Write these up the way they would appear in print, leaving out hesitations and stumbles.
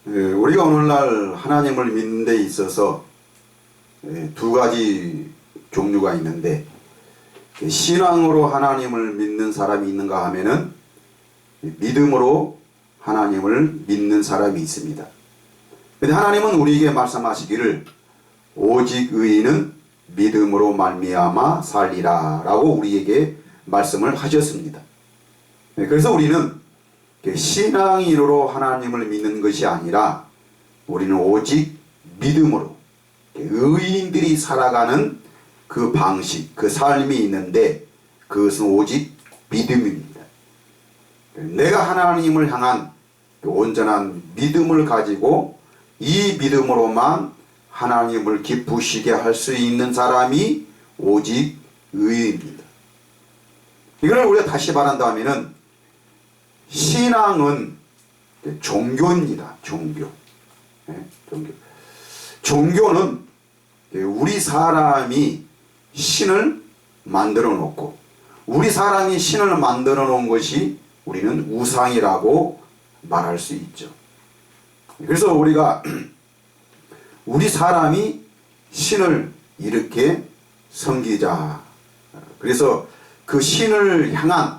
우리가 오늘날 하나님을 믿는 데 있어서 두 가지 종류가 있는데, 신앙으로 하나님을 믿는 사람이 있는가 하면은 믿음으로 하나님을 믿는 사람이 있습니다. 근데 하나님은 우리에게 말씀하시기를 오직 의인은 믿음으로 말미암아 살리라 라고 우리에게 말씀을 하셨습니다. 그래서 우리는 신앙인으로 하나님을 믿는 것이 아니라 우리는 오직 믿음으로 의인들이 살아가는 그 방식, 그 삶이 있는데 그것은 오직 믿음입니다. 내가 하나님을 향한 온전한 믿음을 가지고 이 믿음으로만 하나님을 기쁘시게 할 수 있는 사람이 오직 의인입니다. 이걸 우리가 다시 말한다면은 신앙은 종교입니다. 종교. 종교는 우리 사람이 신을 만들어 놓고, 우리 사람이 신을 만들어 놓은 것이 우리는 우상이라고 말할 수 있죠. 그래서 우리가 우리 사람이 신을 이렇게 섬기자. 그래서 그 신을 향한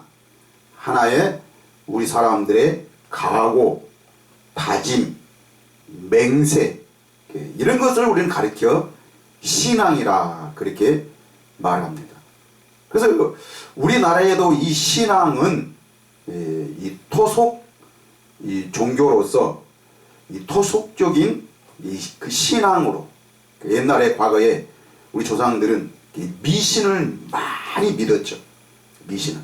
하나의 우리 사람들의 각오, 다짐, 맹세, 이런 것을 우리는 가르쳐 신앙이라 그렇게 말합니다. 그래서 우리나라에도 이 신앙은 이 토속 이 종교로서 이 토속적인 그 신앙으로, 옛날에 과거에 우리 조상들은 미신을 많이 믿었죠. 미신을.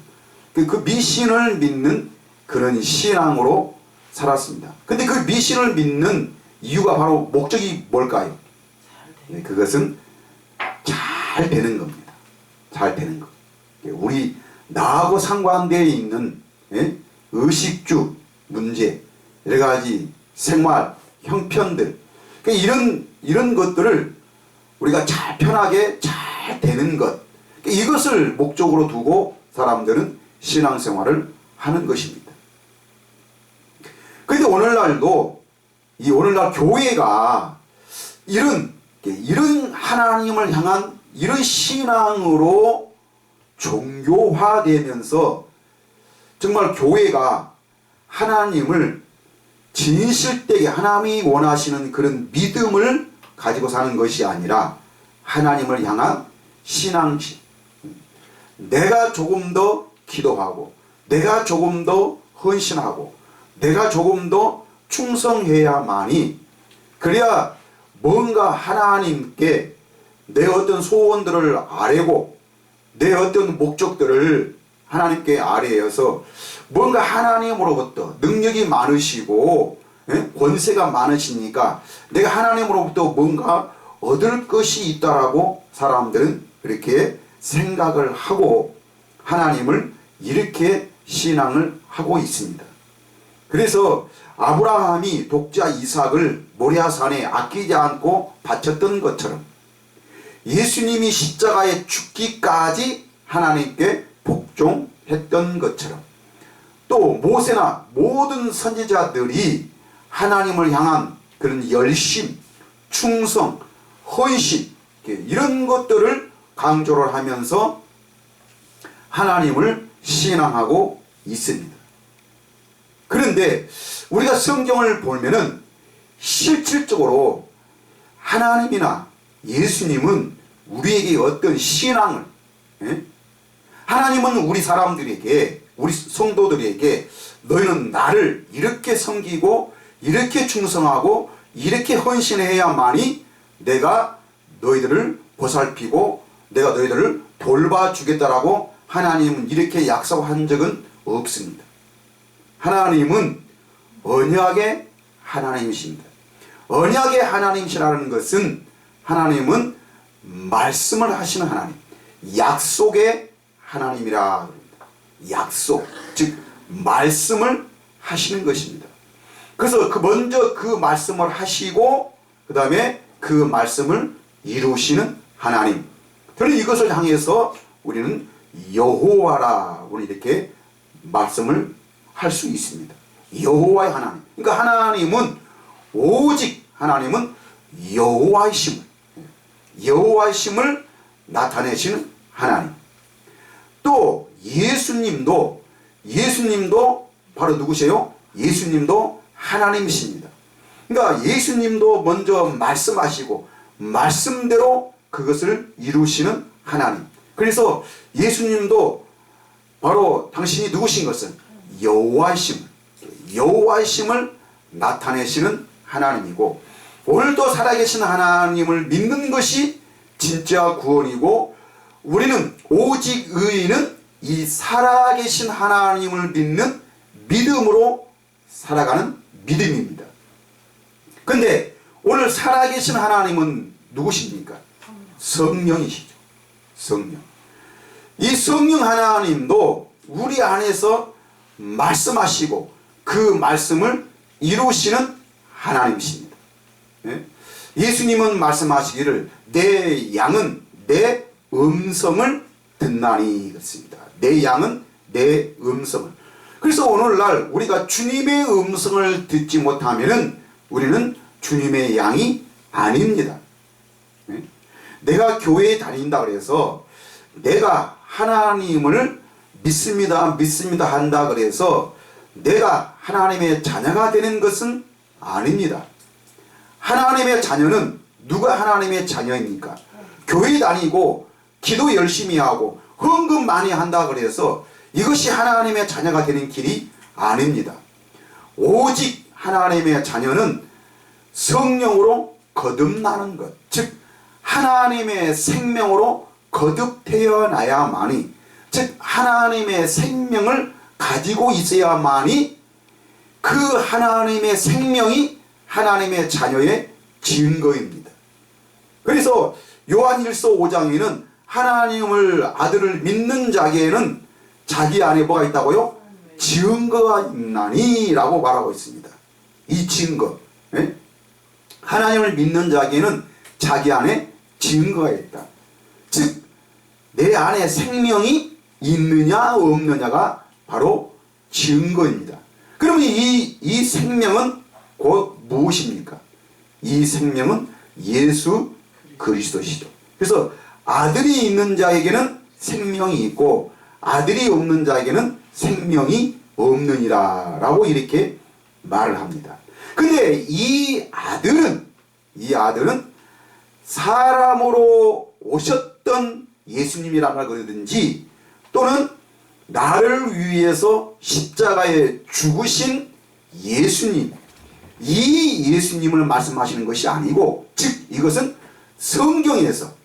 그 미신을 믿는 그런 신앙으로 살았습니다. 근데 그 미신을 믿는 이유가 바로 목적이 뭘까요? 그것은 잘 되는 겁니다. 잘 되는 것. 우리 나하고 상관되어 있는 의식주 문제, 여러 가지 생활 형편들, 이런 것들을 우리가 잘 편하게 잘 되는 것, 이것을 목적으로 두고 사람들은 신앙생활을 하는 것입니다. 그런데 오늘날도 오늘날 교회가 이런 하나님을 향한 이런 신앙으로 종교화되면서 정말 교회가 하나님을 진실되게 하나님이 원하시는 그런 믿음을 가지고 사는 것이 아니라 하나님을 향한 신앙심, 내가 조금 더 기도하고, 내가 조금 더 헌신하고, 내가 조금 더 충성해야만이, 그래야 뭔가 하나님께 내 어떤 소원들을 아뢰고 내 어떤 목적들을 하나님께 아뢰어서 뭔가 하나님으로부터 능력이 많으시고 권세가 많으시니까 내가 하나님으로부터 뭔가 얻을 것이 있다라고 사람들은 그렇게 생각을 하고 하나님을 이렇게 신앙을 하고 있습니다. 그래서 아브라함이 독자 이삭을 모리아산에 아끼지 않고 바쳤던 것처럼 예수님이 십자가에 죽기까지 하나님께 복종했던 것처럼, 또 모세나 모든 선지자들이 하나님을 향한 그런 열심, 충성, 헌신, 이런 것들을 강조를 하면서 하나님을 신앙하고 있습니다. 그런데 우리가 성경을 보면은 실질적으로 하나님이나 예수님은 우리에게 어떤 신앙을, 하나님은 우리 사람들에게, 우리 성도들에게 너희는 나를 이렇게 섬기고 이렇게 충성하고 이렇게 헌신해야만이 내가 너희들을 보살피고 내가 너희들을 돌봐주겠다라고 하나님은 이렇게 약속한 적은 없습니다. 하나님은 언약의 하나님이십니다. 언약의 하나님이시라는 것은 하나님은 말씀을 하시는 하나님, 약속의 하나님이라 합니다. 약속, 즉 말씀을 하시는 것입니다. 그래서 먼저 그 말씀을 하시고 그 다음에 그 말씀을 이루시는 하나님, 저는 이것을 향해서 우리는 여호와라고 이렇게 말씀을 할 수 있습니다. 여호와의 하나님. 그러니까 하나님은 오직 하나님은 여호와이심을 나타내시는 하나님. 또 예수님도 바로 누구세요? 예수님도 하나님이십니다. 그러니까 예수님도 먼저 말씀하시고 말씀대로 그것을 이루시는 하나님. 그래서 예수님도 바로 당신이 누구신 것은 여호와이심을 나타내시는 하나님이고, 오늘도 살아계신 하나님을 믿는 것이 진짜 구원이고, 우리는 오직 의인은 이 살아계신 하나님을 믿는 믿음으로 살아가는 믿음입니다. 근데 오늘 살아계신 하나님은 누구십니까? 성령이시죠. 성령. 이 성령 하나님도 우리 안에서 말씀하시고 그 말씀을 이루시는 하나님이십니다. 예수님은 말씀하시기를 내 양은 내 음성을 듣나니 그렇습니다. 내 양은 내 음성을. 그래서 오늘날 우리가 주님의 음성을 듣지 못하면은 우리는 주님의 양이 아닙니다. 내가 교회에 다닌다 그래서 내가 하나님을 믿습니다 한다 그래서 내가 하나님의 자녀가 되는 것은 아닙니다. 하나님의 자녀는 누가 하나님의 자녀입니까? 교회 다니고 기도 열심히 하고 헌금 많이 한다 그래서 이것이 하나님의 자녀가 되는 길이 아닙니다. 오직 하나님의 자녀는 성령으로 거듭나는 것, 즉 하나님의 생명으로 거듭 태어나야만이, 즉 하나님의 생명을 가지고 있어야만이 그 하나님의 생명이 하나님의 자녀의 증거입니다. 그래서 요한일서 5장에는 하나님을 아들을 믿는 자에게는 자기 안에 뭐가 있다고요? 증거가 있나니 라고 말하고 있습니다. 이 증거, 하나님을 믿는 자에게는 자기 안에 증거가 있다. 즉 내 안에 생명이 있느냐 없느냐가 바로 증거입니다. 그러면 이 생명은 곧 무엇입니까? 이 생명은 예수 그리스도시죠. 그래서 아들이 있는 자에게는 생명이 있고 아들이 없는 자에게는 생명이 없느니라 라고 이렇게 말을 합니다. 근데 이 아들은 사람으로 오셨던 예수님이라고 그러든지 또는 나를 위해서 십자가에 죽으신 예수님, 이 예수님을 말씀하시는 것이 아니고, 즉 이것은 성경에서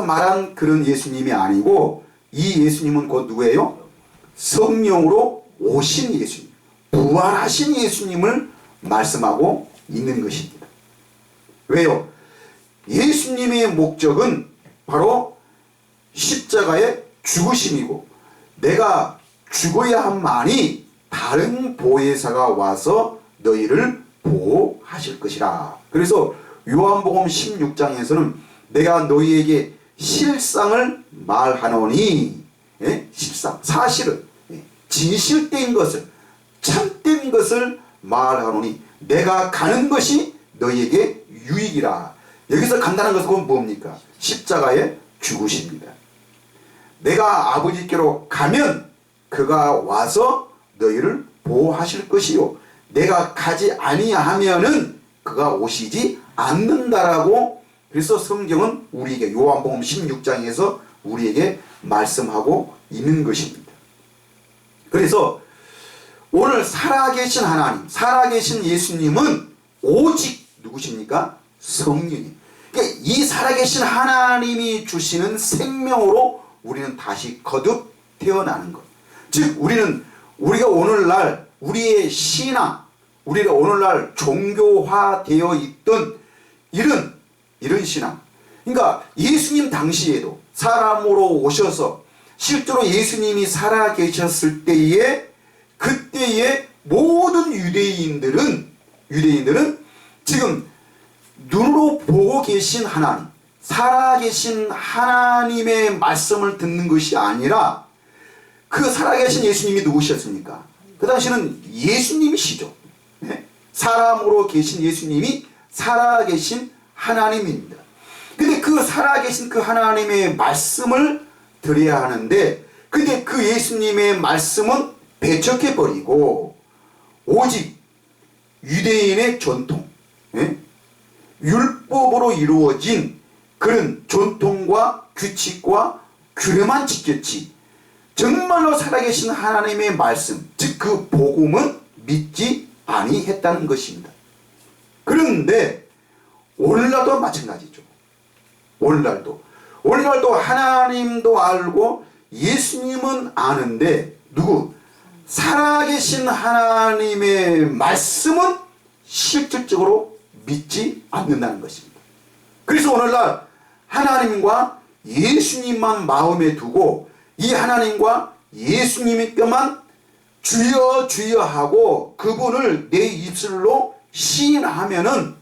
말한 그런 예수님이 아니고, 이 예수님은 곧 누구예요? 성령으로 오신 예수님, 부활하신 예수님을 말씀하고 있는 것입니다. 왜요? 예수님의 목적은 바로 십자가의 죽으심이고, 내가 죽어야만이 다른 보혜사가 와서 너희를 보호하실 것이라. 그래서 요한복음 16장에서는 내가 너희에게 실상을 말하노니, 실상, 사실을, 진실된 것을, 참된 것을 말하노니 내가 가는 것이 너희에게 유익이라. 여기서 간다는 것은 뭡니까? 십자가의 죽으십니다. 내가 아버지께로 가면 그가 와서 너희를 보호하실 것이요, 내가 가지 아니하면은 그가 오시지 않는다라고. 그래서 성경은 우리에게 요한복음 16장에서 우리에게 말씀하고 있는 것입니다. 그래서 오늘 살아계신 하나님, 살아계신 예수님은 오직 누구십니까? 성령님. 그러니까 이 살아계신 하나님이 주시는 생명으로 우리는 다시 거듭 태어나는 것. 즉 우리가 오늘날 우리의 신앙, 우리가 오늘날 종교화되어 있던 이런 신앙. 그러니까 예수님 당시에도 사람으로 오셔서 실제로 예수님이 살아 계셨을 때에, 그때의 모든 유대인들은 지금 눈으로 보고 계신 하나님, 살아계신 하나님의 말씀을 듣는 것이 아니라 그 살아계신 예수님이 누구셨습니까? 그 당시는 예수님이시죠. 사람으로 계신 예수님이 살아계신 하나님입니다. 근데 그 살아계신 그 하나님의 말씀을 드려야 하는데, 근데 그 예수님의 말씀은 배척해버리고 오직 유대인의 전통, 율법으로 이루어진 그런 전통과 규칙과 규례만 지켰지, 정말로 살아계신 하나님의 말씀, 즉 그 복음은 믿지 아니했다는 것입니다. 그런데 오늘날도 마찬가지죠. 오늘날도 하나님도 알고 예수님은 아는데 누구? 살아계신 하나님의 말씀은 실질적으로 믿지 않는다는 것입니다. 그래서 오늘날 하나님과 예수님만 마음에 두고 이 하나님과 예수님께만 주여 주여 하고 그분을 내 입술로 시인하면은,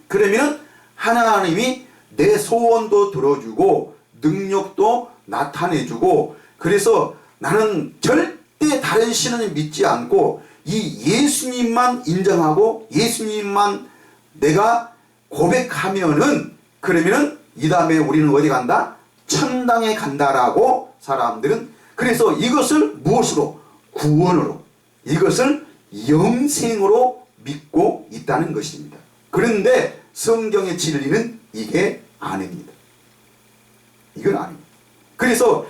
그러면은 하나님이 내 소원도 들어주고 능력도 나타내주고, 그래서 나는 절대 다른 신을 믿지 않고 이 예수님만 인정하고 예수님만 내가 고백하면은, 그러면은 이 다음에 우리는 어디 간다? 천당에 간다라고 사람들은, 그래서 이것을 무엇으로? 구원으로, 이것을 영생으로 믿고 있다는 것입니다. 그런데 성경의 진리는 이게 아닙니다. 이건 아닙니다. 그래서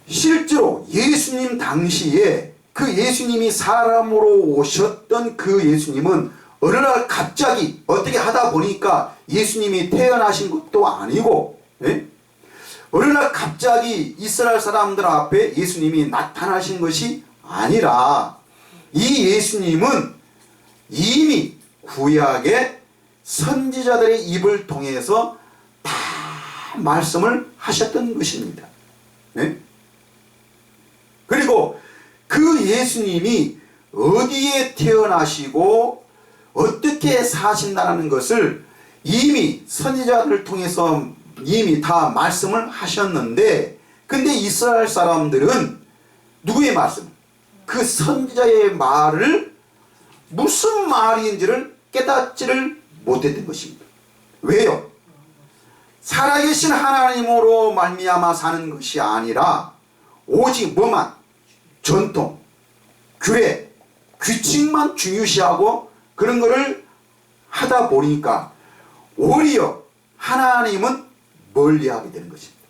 실제로 예수님 당시에 그 예수님이 사람으로 오셨던 그 예수님은 어느 날 갑자기 어떻게 하다 보니까 예수님이 태어나신 것도 아니고, 어느 날 갑자기 이스라엘 사람들 앞에 예수님이 나타나신 것이 아니라, 이 예수님은 이미 구약의 선지자들의 입을 통해서 다 말씀을 하셨던 것입니다. 그리고 그 예수님이 어디에 태어나시고 어떻게 사신다는 것을 이미 선지자들을 통해서 이미 다 말씀을 하셨는데, 근데 이스라엘 사람들은 누구의 말씀? 그 선지자의 말을 무슨 말인지를 깨닫지를 못했던 것입니다. 왜요? 살아계신 하나님으로 말미암아 사는 것이 아니라 오직 뭐만? 전통, 규례, 규칙만 중요시하고 그런 거를 하다 보니까 오히려 하나님은 멀리하게 되는 것입니다.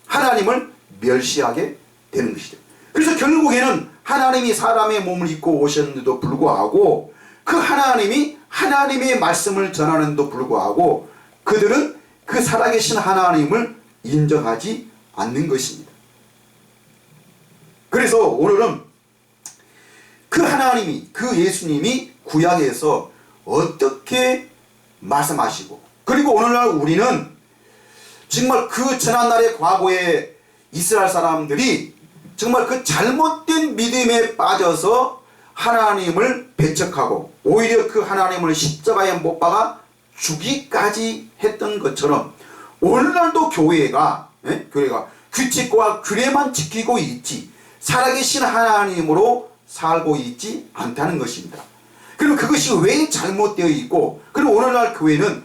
하나님을 멸시하게 되는 것이죠. 그래서 결국에는 하나님이 사람의 몸을 입고 오셨는데도 불구하고 그 하나님이 하나님의 말씀을 전하는데도 불구하고 그들은 그 살아계신 하나님을 인정하지 않는 것입니다. 그래서 오늘은 그 하나님이, 그 예수님이 구약에서 어떻게 말씀하시고, 그리고 오늘날 우리는 정말 그 지난날의 과거의 이스라엘 사람들이 정말 그 잘못된 믿음에 빠져서 하나님을 배척하고 오히려 그 하나님을 십자가에 못 박아 죽이까지 했던 것처럼 오늘날도 교회가 규칙과 규례만 지키고 있지 살아계신 하나님으로 살고 있지 않다는 것입니다. 그럼 그것이 왜 잘못되어 있고, 그럼 오늘날 교회는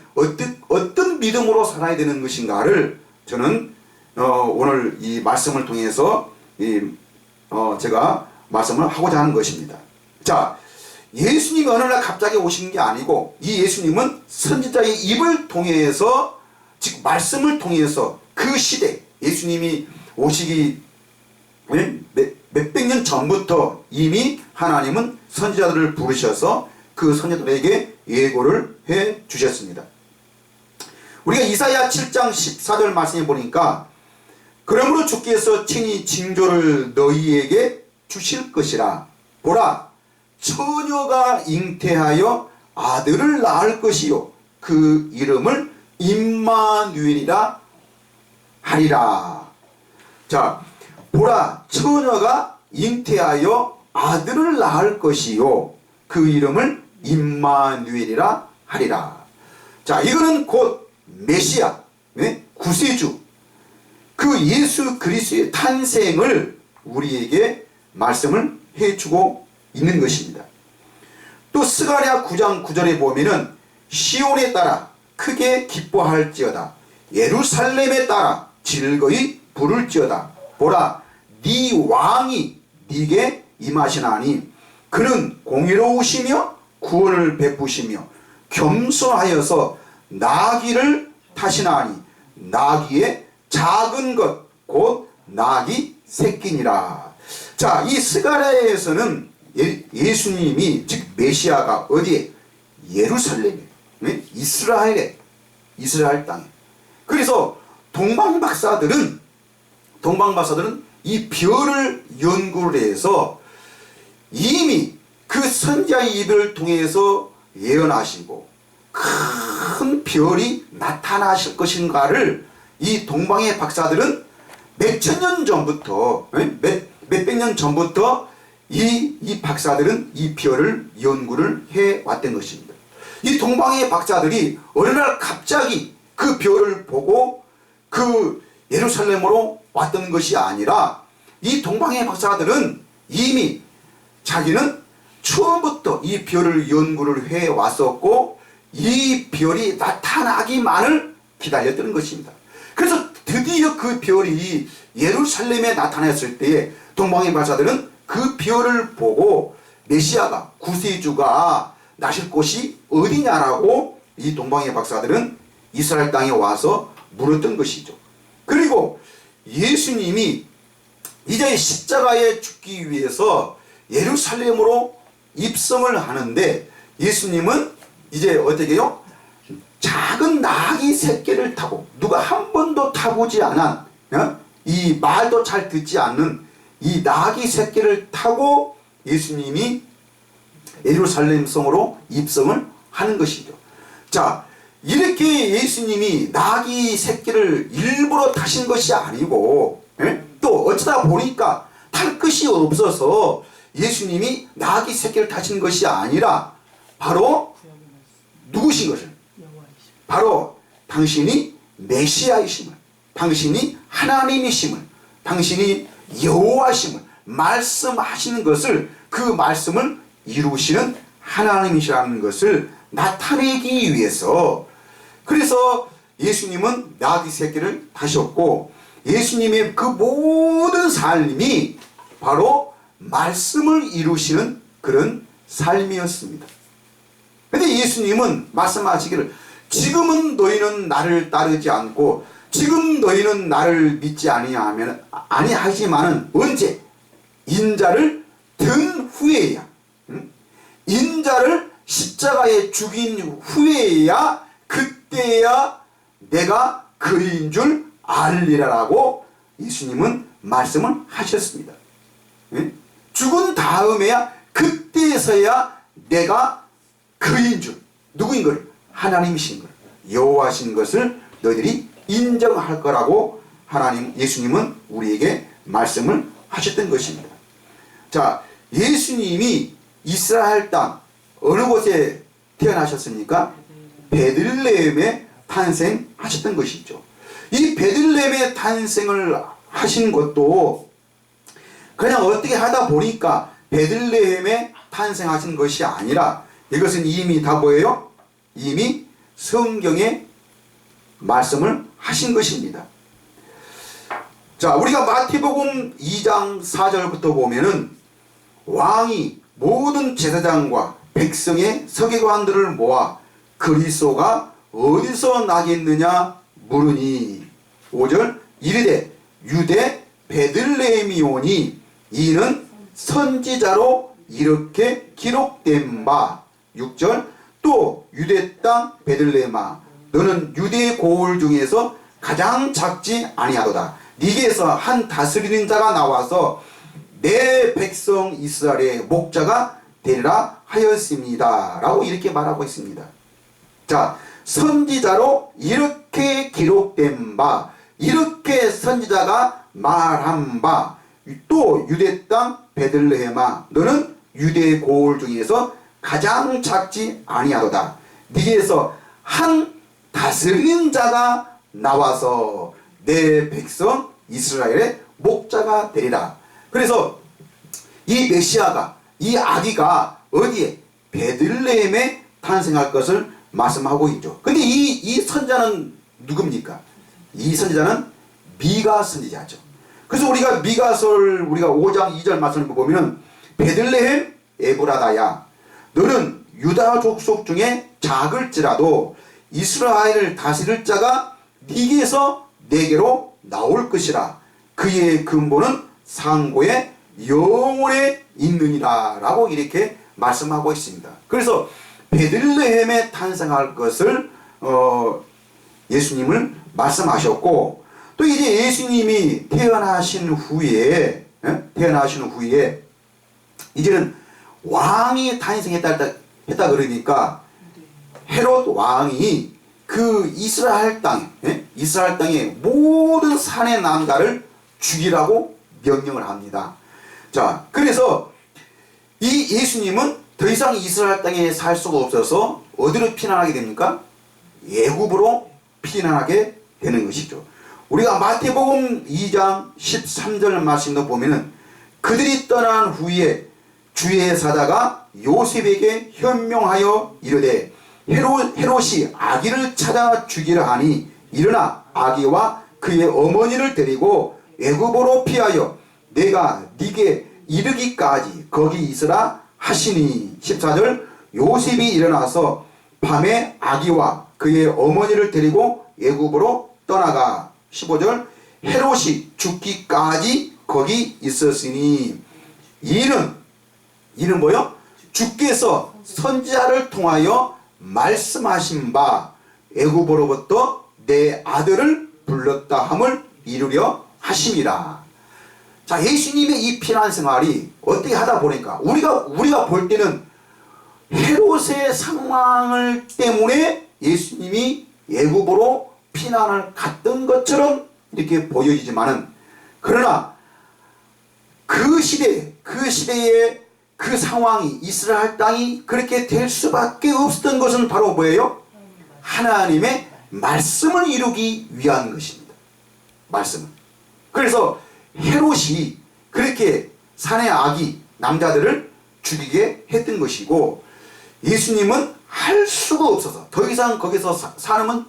어떤 믿음으로 살아야 되는 것인가를 저는 오늘 이 말씀을 통해서 제가 말씀을 하고자 하는 것입니다. 자, 예수님이 어느 날 갑자기 오신 게 아니고 이 예수님은 선지자의 입을 통해서, 즉 말씀을 통해서 그 시대, 예수님이 오시기 몇백 년 전부터 이미 하나님은 선지자들을 부르셔서 그 선지자들에게 예고를 해 주셨습니다. 우리가 이사야 7장 14절 말씀해 보니까 그러므로 주께서 친히 징조를 너희에게 주실 것이라. 보라, 처녀가 잉태하여 아들을 낳을 것이요 그 이름을 임마누엘이라 하리라. 자, 보라, 처녀가 잉태하여 아들을 낳을 것이요 그 이름을 임마누엘이라 하리라. 자, 이거는 곧 메시아, 구세주, 그 예수 그리스도의 탄생을 우리에게 말씀을 해주고 있는 것입니다. 또 스가랴 9장 9절에 보면은 시온에 따라 크게 기뻐할지어다. 예루살렘에 따라 즐거이 부를지어다. 보라, 네 왕이 네게 임하시나니 그는 공의로우시며 구원을 베푸시며 겸손하여서 나귀를 타시나니 나귀의 작은 것 곧 나귀 새끼니라. 자, 이 스가랴에서는 예수님이 즉 메시아가 어디에? 예루살렘에, 이스라엘 땅에. 그래서 동방박사들은 이 별을 연구를 해서 이미 그 선지자의 입을 통해서 예언하시고 큰 별이 나타나실 것인가를 이 동방의 박사들은 몇천 년 전부터, 몇백 년 전부터 이 박사들은 이 별을 연구를 해왔던 것입니다. 이 동방의 박사들이 어느 날 갑자기 그 별을 보고 그 예루살렘으로 왔던 것이 아니라 이 동방의 박사들은 이미 자기는 처음부터 이 별을 연구를 해왔었고 이 별이 나타나기만을 기다렸던 것입니다. 그래서 드디어 그 별이 예루살렘에 나타났을 때에 동방의 박사들은 그 별을 보고 메시아가 구세주가 나실 곳이 어디냐라고 이 동방의 박사들은 이스라엘 땅에 와서 물었던 것이죠. 그리고 예수님이 이제 십자가에 죽기 위해서 예루살렘으로 입성을 하는데 예수님은 이제 어떻게 해요? 작은 나귀 새끼를 타고 누가 한 번도 타보지 않은 이 말도 잘 듣지 않는 이 나귀 새끼를 타고 예수님이 예루살렘 성으로 입성을 하는 것이죠. 자, 이렇게 예수님이 나귀 새끼를 일부러 타신 것이 아니고 또 어쩌다 보니까 탈 것이 없어서 예수님이 나귀 새끼를 타신 것이 아니라 바로 누구신 것을? 바로 당신이 메시아이심을, 당신이 하나님이심을, 당신이 여호와심을 말씀하시는 것을, 그 말씀을 이루시는 하나님이시라는 것을 나타내기 위해서, 그래서 예수님은 나귀 새끼를 타셨고 예수님의 그 모든 삶이 바로 말씀을 이루시는 그런 삶이었습니다. 그런데 예수님은 말씀하시기를 지금은 너희는 나를 따르지 않고 지금 너희는 나를 믿지 아니하지만은 언제? 인자를 든 후에야, 인자를 십자가에 죽인 후에야 그때야 내가 그인 줄 알리라라고 예수님은 말씀을 하셨습니다. 죽은 다음에야 그때서야 내가 그인 줄, 누구인 걸? 하나님이신 걸, 여호와신 것을 너희들이 인정할 거라고 예수님은 우리에게 말씀을 하셨던 것입니다. 자, 예수님이 이스라엘 땅 어느 곳에 태어나셨습니까? 베들레헴에 탄생하셨던 것이죠. 이 베들레헴에 탄생을 하신 것도 그냥 어떻게 하다 보니까 베들레헴에 탄생하신 것이 아니라 이것은 이미 다 뭐예요? 이미 성경에 말씀을 하신 것입니다. 자, 우리가 마태복음 2장 4절부터 보면은 왕이 모든 제사장과 백성의 서기관들을 모아 그리스도가 어디서 나겠느냐 물으니 5절 이르되 유대 베들레헴이오니 이는 선지자로 이렇게 기록된 바 6절 또 유대 땅 베들레헴아 너는 유대 고을 중에서 가장 작지 아니하도다. 네게서 한 다스리는 자가 나와서 내 백성 이스라엘의 목자가 되리라 하였습니다 라고 이렇게 말하고 있습니다. 자, 선지자로 이렇게 기록된 바, 이렇게 선지자가 말한 바, 또 유대 땅 베들레헴아 너는 유대 고을 중에서 가장 작지 아니하도다. 네게서 한 다스리는 자가 나와서 내 백성 이스라엘의 목자가 되리라. 그래서 이 메시아가, 이 아기가 어디에? 베들레헴에 탄생할 것을 말씀하고 있죠. 근데 이 선자는 누굽니까? 이 선지자는 미가 선지자죠. 그래서 우리가 미가설 우리가 5장 2절 말씀을 보면은 베들레헴 에브라다야 너는 유다 족속 중에 작을지라도 이스라엘을 다스릴 자가 네게서 내게로 나올 것이라 그의 근본은 상고의 영원에 있느니라 라고 이렇게 말씀하고 있습니다. 그래서 베들레헴에 탄생할 것을 예수님을 말씀하셨고 또 이제 예수님이 태어나신 후에 이제는 왕이 탄생했다 그러니까 헤롯 왕이 그 이스라엘 땅의 모든 산의 남자를 죽이라고 명령을 합니다. 자, 그래서 이 예수님은 더 이상 이스라엘 땅에 살 수가 없어서 어디로 피난하게 됩니까? 애굽으로 피난하게 되는 것이죠. 우리가 마태복음 2장 13절 말씀도 보면은 그들이 떠난 후에 주의 사자가 요셉에게 현명하여 이르되 헤롯이 아기를 찾아 죽이려 하니 일어나 아기와 그의 어머니를 데리고 애굽으로 피하여 내가 네게 이르기까지 거기 있으라 하시니 14절 요셉이 일어나서 밤에 아기와 그의 어머니를 데리고 애굽으로 떠나가 15절 헤롯이 죽기까지 거기 있었으니 이는 뭐요? 주께서 선지자를 통하여 말씀하신 바 애굽으로부터 내 아들을 불렀다 함을 이루려 하심이라. 자, 예수님의 이 피난 생활이 어떻게 하다 보니까 우리가 볼 때는 헤롯의 상황을 때문에 예수님이 애굽으로 피난을 갔던 것처럼 이렇게 보여지지만은 그러나 그 시대에 그 상황이 이스라엘 땅이 그렇게 될 수밖에 없었던 것은 바로 뭐예요? 하나님의 말씀을 이루기 위한 것입니다. 말씀은. 그래서 헤롯이 그렇게 산의 아기 남자들을 죽이게 했던 것이고 예수님은 할 수가 없어서 더 이상 거기서 사람은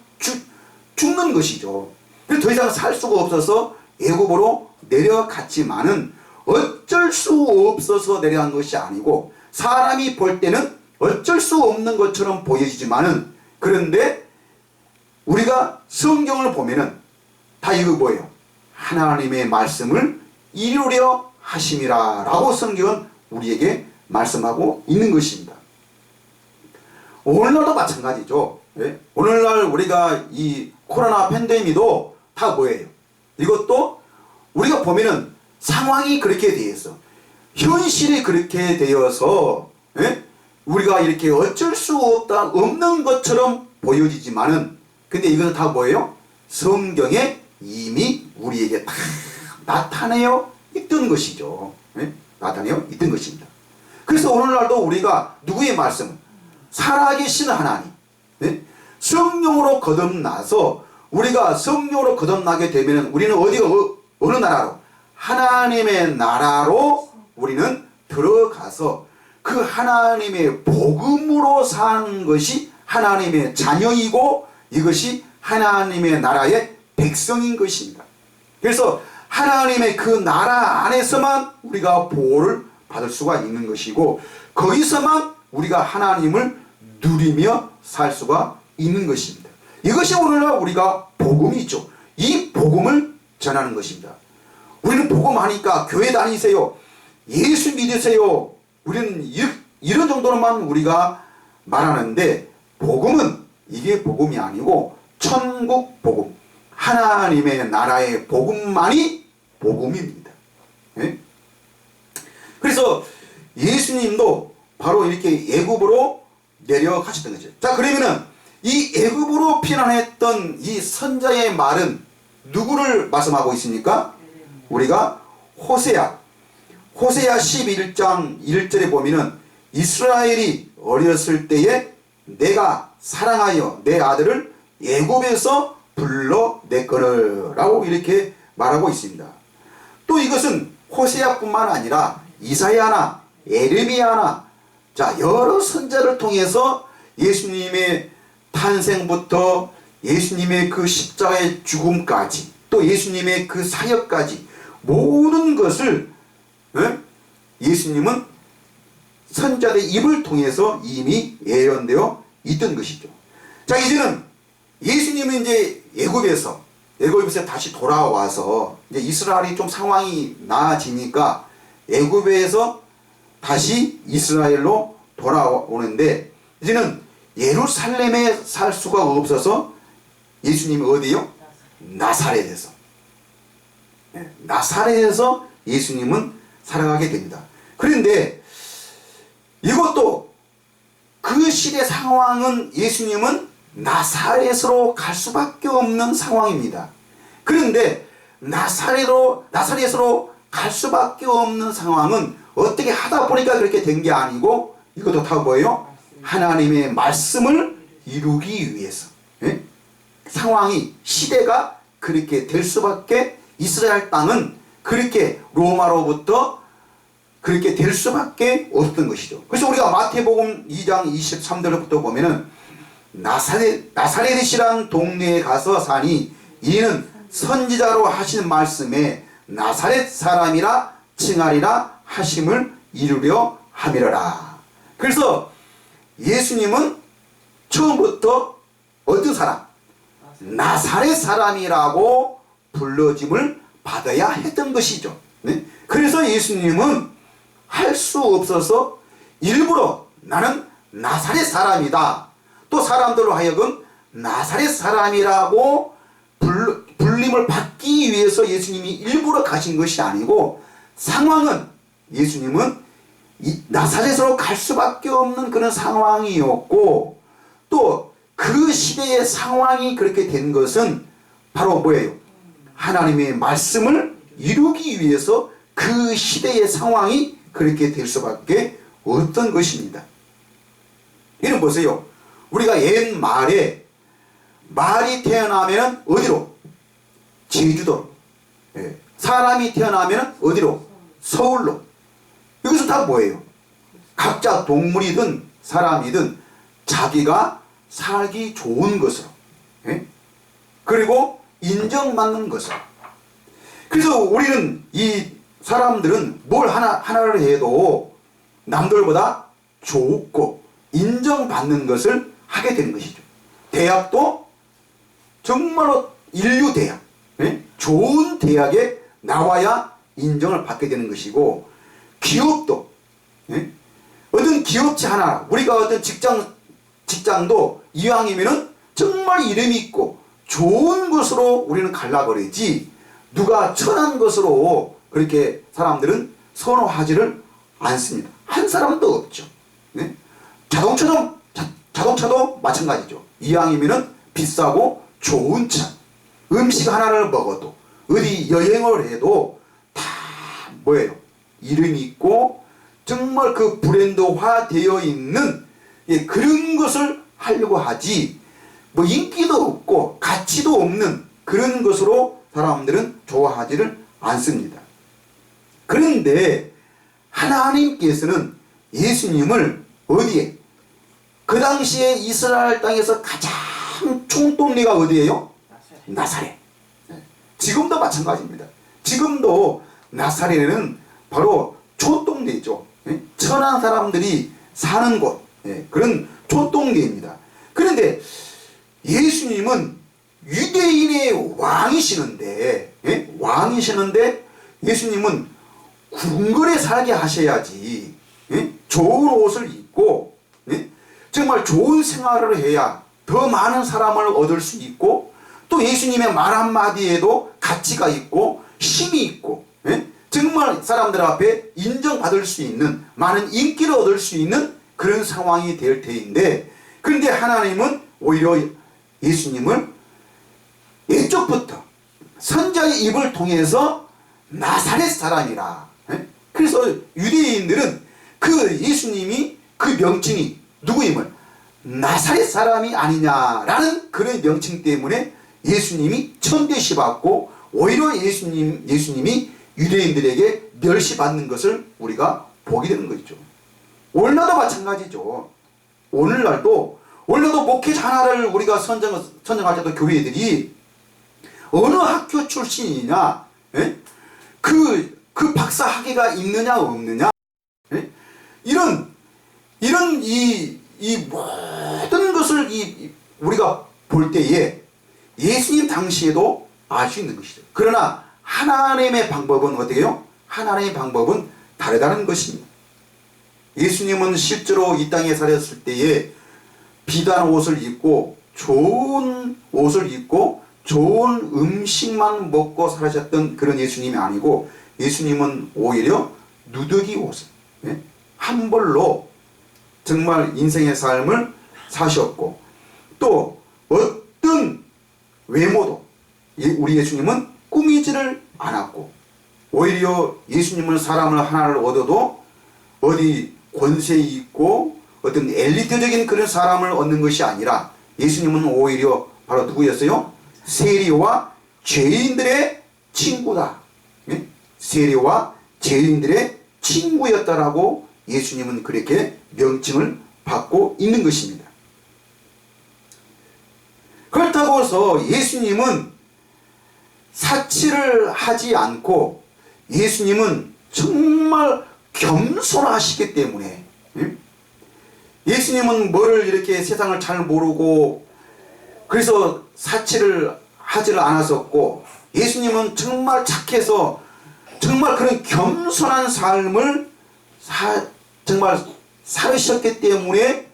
죽는 것이죠. 더 이상 살 수가 없어서 애굽으로 내려갔지만은 어쩔 수 없어서 내려간 것이 아니고 사람이 볼 때는 어쩔 수 없는 것처럼 보여지지만은 그런데 우리가 성경을 보면은 다 이거 뭐예요? 하나님의 말씀을 이루려 하심이라 라고 성경은 우리에게 말씀하고 있는 것입니다. 오늘날도 마찬가지죠. 예? 오늘날 우리가 이 코로나 팬데믹도 다 뭐예요? 이것도 우리가 보면은 상황이 그렇게 되어서 현실이 그렇게 되어서 예? 우리가 이렇게 어쩔 수 없는 것처럼 보여지지만은 근데 이것은 다 뭐예요? 성경에 이미 우리에게 다 나타내어 있던 것이죠. 예? 나타내어 있던 것입니다. 그래서 오늘날도 우리가 누구의 말씀? 살아계신 하나님 예? 성령으로 거듭나서 우리가 성령으로 거듭나게 되면 우리는 어느 나라로? 하나님의 나라로 우리는 들어가서 그 하나님의 복음으로 사는 것이 하나님의 자녀이고 이것이 하나님의 나라의 백성인 것입니다. 그래서 하나님의 그 나라 안에서만 우리가 보호를 받을 수가 있는 것이고 거기서만 우리가 하나님을 누리며 살 수가 있는 것입니다. 이것이 오늘날 우리가 복음이죠. 이 복음을 전하는 것입니다. 우리는 복음하니까 교회 다니세요. 예수 믿으세요. 우리는 이런 정도로만 우리가 말하는데 복음은 이게 복음이 아니고 천국 복음, 하나님의 나라의 복음만이 복음입니다. 네? 그래서 예수님도 바로 이렇게 애굽으로 내려가셨던 거죠. 자, 그러면은 이 애굽으로 피난했던 이 선자의 말은 누구를 말씀하고 있습니까? 우리가 호세아 11장 1절에 보면은 이스라엘이 어렸을 때에 내가 사랑하여 내 아들을 애굽에서 불러냈거늘 라고 이렇게 말하고 있습니다. 또 이것은 호세아뿐만 아니라 이사야나 에레미야나 자, 여러 선자를 통해서 예수님의 탄생부터 예수님의 그 십자가의 죽음까지 또 예수님의 그 사역까지 모든 것을 예수님은 선자들의 입을 통해서 이미 예언되어 있던 것이죠. 자, 이제는 예수님은 이제 애굽에서 다시 돌아와서 이제 이스라엘이 좀 상황이 나아지니까 애굽에서 다시 이스라엘로 돌아오는데 이제는 예루살렘에 살 수가 없어서 예수님이 어디요? 나사렛에서. 나사렛에서 예수님은 살아가게 됩니다. 그런데 이것도 그 시대 상황은 예수님은 나사렛으로 갈 수밖에 없는 상황입니다. 그런데 나사렛으로 갈 수밖에 없는 상황은 어떻게 하다 보니까 그렇게 된 게 아니고 이것도 다 뭐예요? 하나님의 말씀을 이루기 위해서. 상황이 시대가 그렇게 될 수밖에 이스라엘 땅은 그렇게 로마로부터 그렇게 될 수밖에 없던 것이죠. 그래서 우리가 마태복음 2장 23절부터 보면은 나사렛이란 동네에 가서 사니 이는 선지자로 하신 말씀에 나사렛 사람이라 칭하리라 하심을 이루려 함이러라. 그래서 예수님은 처음부터 어떤 사람? 나사렛 사람이라고 불러짐을 받아야 했던 것이죠. 네? 그래서 예수님은 할 수 없어서 일부러 나는 나사렛 사람이다. 또 사람들로 하여금 나사렛 사람이라고 불림을 받기 위해서 예수님이 일부러 가신 것이 아니고 상황은 예수님은 나사렛으로 갈 수밖에 없는 그런 상황이었고 또 그 시대의 상황이 그렇게 된 것은 바로 뭐예요? 하나님의 말씀을 이루기 위해서 그 시대의 상황이 그렇게 될 수밖에 없던 것입니다. 이는 보세요. 우리가 옛말에 말이 태어나면 어디로? 제주도. 사람이 태어나면 어디로? 서울로. 이것은 다 뭐예요? 각자 동물이든 사람이든 자기가 살기 좋은 것으로 그리고 인정받는 것으로. 그래서 우리는 이 사람들은 뭘 하나를 해도 남들보다 좋고 인정받는 것을 하게 되는 것이죠. 대학도 정말로 인류 대학, 좋은 대학에 나와야 인정을 받게 되는 것이고 기업도 어떤 기업체 하나 우리가 어떤 직장도 이왕이면은 정말 이름이 있고 좋은 것으로 우리는 가려고 그러지 누가 천한 것으로 그렇게 사람들은 선호하지를 않습니다. 한 사람도 없죠. 네? 자동차도 마찬가지죠. 이왕이면은 비싸고 좋은 차, 음식 하나를 먹어도 어디 여행을 해도 다 뭐예요? 이름이 있고 정말 그 브랜드화 되어 있는 그런 것을 하려고 하지 뭐 인기도 없고 가치도 없는 그런 것으로 사람들은 좋아하지를 않습니다. 그런데 하나님께서는 예수님을 어디에? 그 당시에 이스라엘 땅에서 가장 총동리가 어디예요? 나사렛. 지금도 마찬가지입니다. 지금도 나사렛은 바로 촌동네죠. 천한 사람들이 사는 곳, 그런 촌동네입니다. 그런데 예수님은 유대인의 왕이시는데 예수님은 궁궐에 살게 하셔야지 좋은 옷을 입고 정말 좋은 생활을 해야 더 많은 사람을 얻을 수 있고 또 예수님의 말 한마디에도 가치가 있고 힘이 있고 정말 사람들 앞에 인정받을 수 있는 많은 인기를 얻을 수 있는 그런 상황이 될 테인데 그런데 하나님은 오히려 예수님을 예적부터 선자의 입을 통해서 나사렛 사람이라. 그래서 유대인들은 그 예수님이 그 명칭이 누구임을 나사렛 사람이 아니냐라는 그런 명칭 때문에 예수님이 천대시받고 오히려 예수님이 유대인들에게 멸시받는 것을 우리가 보게 되는 것이죠. 오늘날도 마찬가지죠. 오늘날도 목회자 하나를 우리가 선정할 때도 교회들이 어느 학교 출신이냐, 예? 그 박사 학위가 있느냐 없느냐, 예? 이런 이 모든 것을 우리가 볼 때에 예수님 당시에도 알 수 있는 것이죠. 그러나 하나님의 방법은 어떻게요? 하나님의 방법은 다르다는 것입니다. 예수님은 실제로 이 땅에 살았을 때에 비단 옷을 입고 좋은 옷을 입고 좋은 음식만 먹고 살아셨던 그런 예수님이 아니고, 예수님은 오히려 누더기 옷을, 예? 한 벌로 정말 인생의 삶을 사셨고, 또 어떤 외모도 우리 예수님은 꾸미지를 않았고, 오히려 예수님은 사람을 하나를 얻어도 어디 권세 있고 어떤 엘리트적인 그런 사람을 얻는 것이 아니라, 예수님은 오히려 바로 누구였어요? 세리와 죄인들의 친구다. 예? 세리와 죄인들의 친구였다라고 예수님은 그렇게 명칭을 받고 있는 것입니다. 그렇다고 해서 예수님은 사치를 하지 않고, 예수님은 정말 겸손하시기 때문에, 예수님은 뭐를 이렇게 세상을 잘 모르고 그래서 사치를 하지를 않았었고, 예수님은 정말 착해서 정말 그런 겸손한 삶을 정말 살으셨기 때문에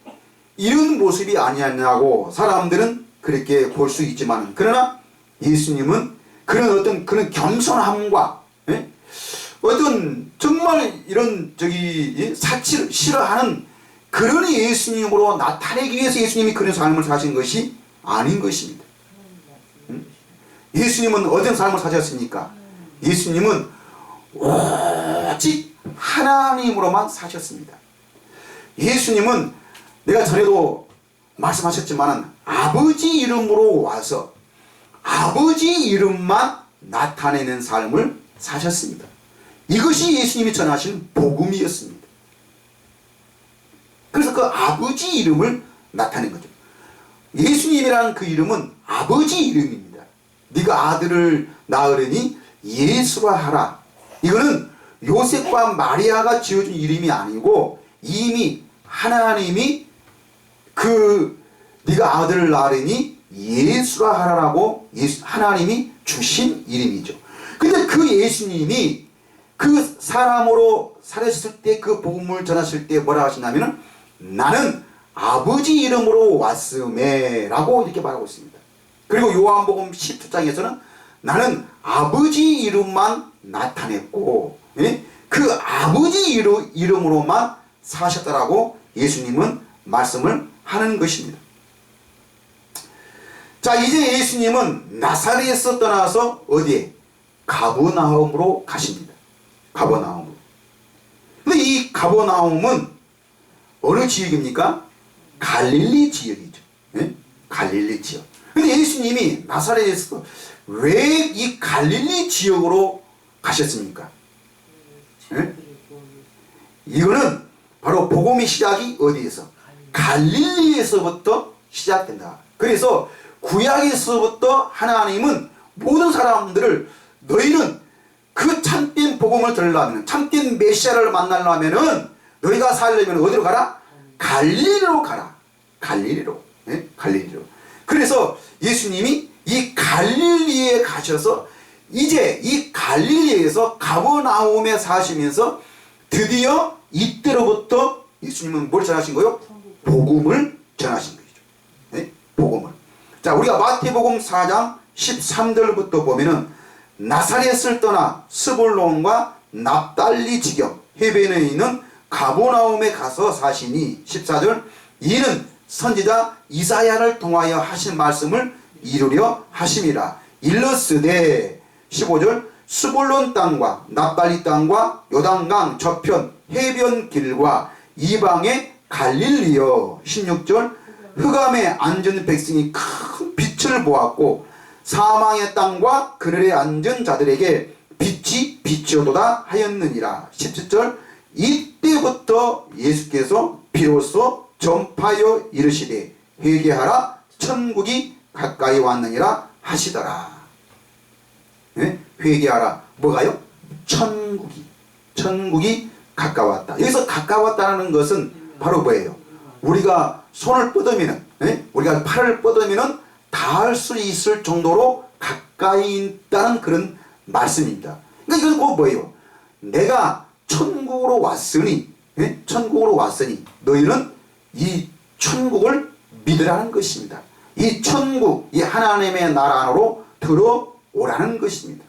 이런 모습이 아니었냐고 사람들은 그렇게 볼 수 있지만, 그러나 예수님은 그런 겸손함과, 예? 어떤 정말 이런 사치를 싫어하는 그런 예수님으로 나타내기 위해서 예수님이 그런 삶을 사신 것이 아닌 것입니다. 예수님은 어떤 삶을 사셨습니까? 예수님은 오직 하나님으로만 사셨습니다. 예수님은 내가 전에도 말씀하셨지만 아버지 이름으로 와서 아버지 이름만 나타내는 삶을 사셨습니다. 이것이 예수님이 전하신 복음이었습니다. 그래서 그 아버지 이름을 나타낸 거죠. 예수님이라는 그 이름은 아버지 이름입니다. 네가 아들을 낳으려니 예수라 하라. 이거는 요셉과 마리아가 지어준 이름이 아니고, 이미 하나님이 네가 아들을 낳으려니 예수라 하라라고 하나님이 주신 이름이죠. 근데 그 예수님이 그 사람으로 살았을 때, 그 복음을 전하실 때 뭐라 하시냐면은 나는 아버지 이름으로 왔음에 라고 이렇게 말하고 있습니다. 그리고 요한복음 10장에서는 나는 아버지 이름만 나타냈고, 예? 그 아버지 이름으로만 사셨다라고 예수님은 말씀을 하는 것입니다. 자, 이제 예수님은 나사렛에서 떠나서 어디에? 가버나움으로 가십니다. 가버나움으로. 근데 이 가버나움은 어느 지역입니까? 갈릴리 지역이죠. 네? 갈릴리 지역. 근데 예수님이 나사렛에서 왜 이 갈릴리 지역으로 가셨습니까? 네? 이거는 바로 복음의 시작이 어디에서? 갈릴리에서부터 시작된다. 그래서 구약에서부터 하나님은 모든 사람들을, 너희는 그 참된 복음을 들으려면, 참된 메시아를 만나려면은 너희가 살려면 어디로 가라? 갈릴리로 가라. 갈릴리로. 네? 갈릴리로. 그래서 예수님이 이 갈릴리에 가셔서 이제 이 갈릴리에서 가버나움에 사시면서 드디어 이때로부터 예수님은 뭘 전하신 거예요? 복음을 전하신 것이죠. 네? 복음을. 자, 우리가 마태복음 4장 13절부터 보면은 나사렛을 떠나 스불론과 납달리 지경 해변에 있는 가버나움에 가서 사시니 14절 이는 선지자 이사야를 통하여 하신 말씀을 이루려 하심이라. 일러스되 15절 스불론 땅과 납달리 땅과 요단강 저편 해변 길과 이방의 갈릴리여. 16절 흑암에 앉은 백성이 큰 빛을 보았고 사망의 땅과 그늘에 앉은 자들에게 빛이 비치어도다 하였느니라. 17절 이때 이때부터 예수께서 비로소 전파하여 이르시되 회개하라 천국이 가까이 왔느니라 하시더라. 네? 회개하라. 뭐가요? 천국이 가까웠다. 여기서 가까웠다는 것은 바로 뭐예요? 우리가 손을 뻗으면, 네? 우리가 팔을 뻗으면 닿을 수 있을 정도로 가까이 있다는 그런 말씀입니다. 그러니까 이건 곧 뭐예요? 내가 천국으로 왔으니, 네? 천국으로 왔으니 너희는 이 천국을 믿으라는 것입니다. 이 천국, 이 하나님의 나라 안으로 들어오라는 것입니다.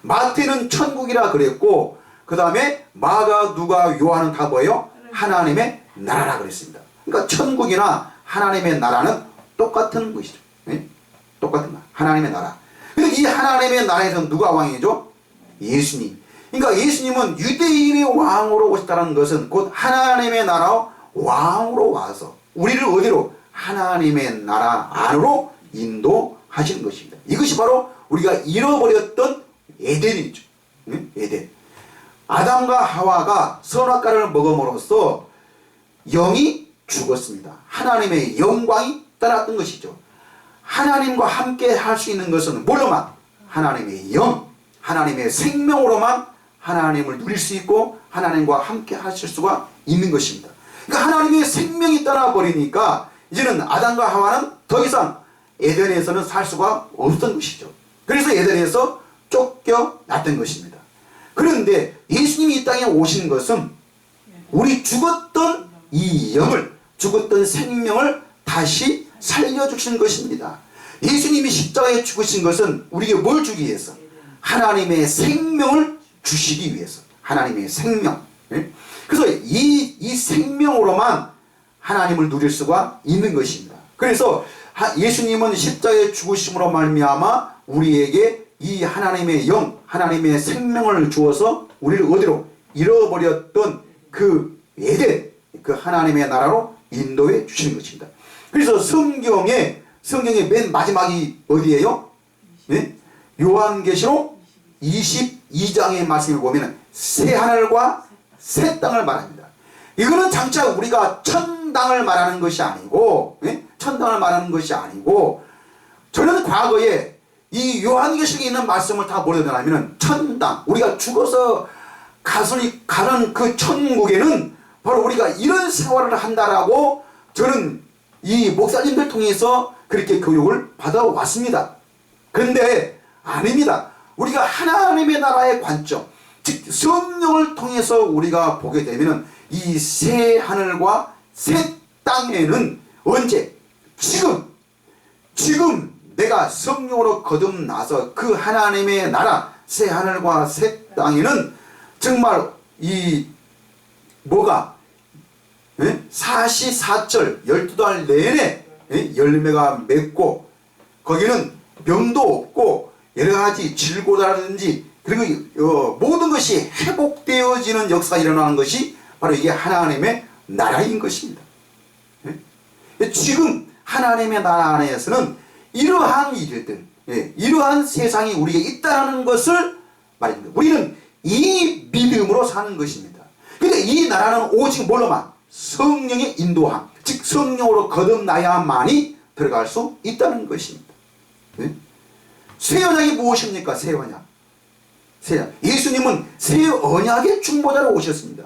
마태는 천국이라 그랬고, 그 다음에 마가, 누가, 요한은 다 뭐예요? 하나님의 나라라 그랬습니다. 그러니까 천국이나 하나님의 나라는 똑같은 것이죠. 네? 똑같은 거. 하나님의 나라. 근데 이 하나님의 나라에서 누가 왕이죠? 예수님. 그러니까 예수님은 유대인의 왕으로 오셨다는 것은 곧 하나님의 나라 왕으로 와서 우리를 어디로? 하나님의 나라 안으로 인도하시는 것입니다. 이것이 바로 우리가 잃어버렸던 에덴이죠. 에덴. 아담과 하와가 선악과를 먹음으로써 영이 죽었습니다. 하나님의 영광이 떠났던 것이죠. 하나님과 함께 할 수 있는 것은 뭘로만? 하나님의 영, 하나님의 생명으로만 하나님을 누릴 수 있고 하나님과 함께 하실 수가 있는 것입니다. 그러니까 하나님의 생명이 떠나버리니까 이제는 아담과 하와는 더 이상 에덴에서는 살 수가 없던 것이죠. 그래서 에덴에서 쫓겨났던 것입니다. 그런데 예수님이 이 땅에 오신 것은 우리 죽었던 이 영을, 죽었던 생명을 다시 살려주신 것입니다. 예수님이 십자가에 죽으신 것은 우리에게 뭘 주기 위해서? 하나님의 생명을 주시기 위해서. 하나님의 생명. 그래서 이 생명으로만 하나님을 누릴 수가 있는 것입니다. 그래서 예수님은 십자가에 죽으심으로 말미암아 우리에게 이 하나님의 영, 하나님의 생명을 주어서 우리를 어디로? 잃어버렸던 그 에덴, 그 하나님의 나라로 인도해 주시는 것입니다. 그래서 성경의 맨 마지막이 어디예요? 네? 요한계시록 22장의 말씀을 보면 새 하늘과 새 땅을 말합니다. 이거는 장차 우리가 천당을 말하는 것이 아니고, 네? 천당을 말하는 것이 아니고, 저는 과거에 이 요한계시록에 있는 말씀을 다 뭐라 하냐면 천당, 우리가 죽어서 가는 그 천국에는 바로 우리가 이런 생활을 한다라고 저는 이 목사님들 통해서 그렇게 교육을 받아왔습니다. 그런데 아닙니다. 우리가 하나님의 나라의 관점, 즉 성령을 통해서 우리가 보게 되면 이 새 하늘과 새 땅에는 언제? 지금 내가 성령으로 거듭나서 그 하나님의 나라 새 하늘과 새 땅에는 정말 이 뭐가 사시사철 12달 내내 열매가 맺고 거기는 병도 없고 여러가지 질고라든지 그리고 모든 것이 회복되어지는 역사가 일어나는 것이 바로 이게 하나님의 나라인 것입니다. 지금 하나님의 나라 안에서는 이러한 일들, 이러한 세상이 우리에게 있다는 것을 말입니다. 우리는 이 믿음으로 사는 것입니다. 근데 이 나라는 오직 뭘로만? 성령의 인도함, 즉 성령으로 거듭나야만이 들어갈 수 있다는 것입니다. 새 언약이 무엇입니까? 새 언약. 예수님은 새 언약의 중보자로 오셨습니다.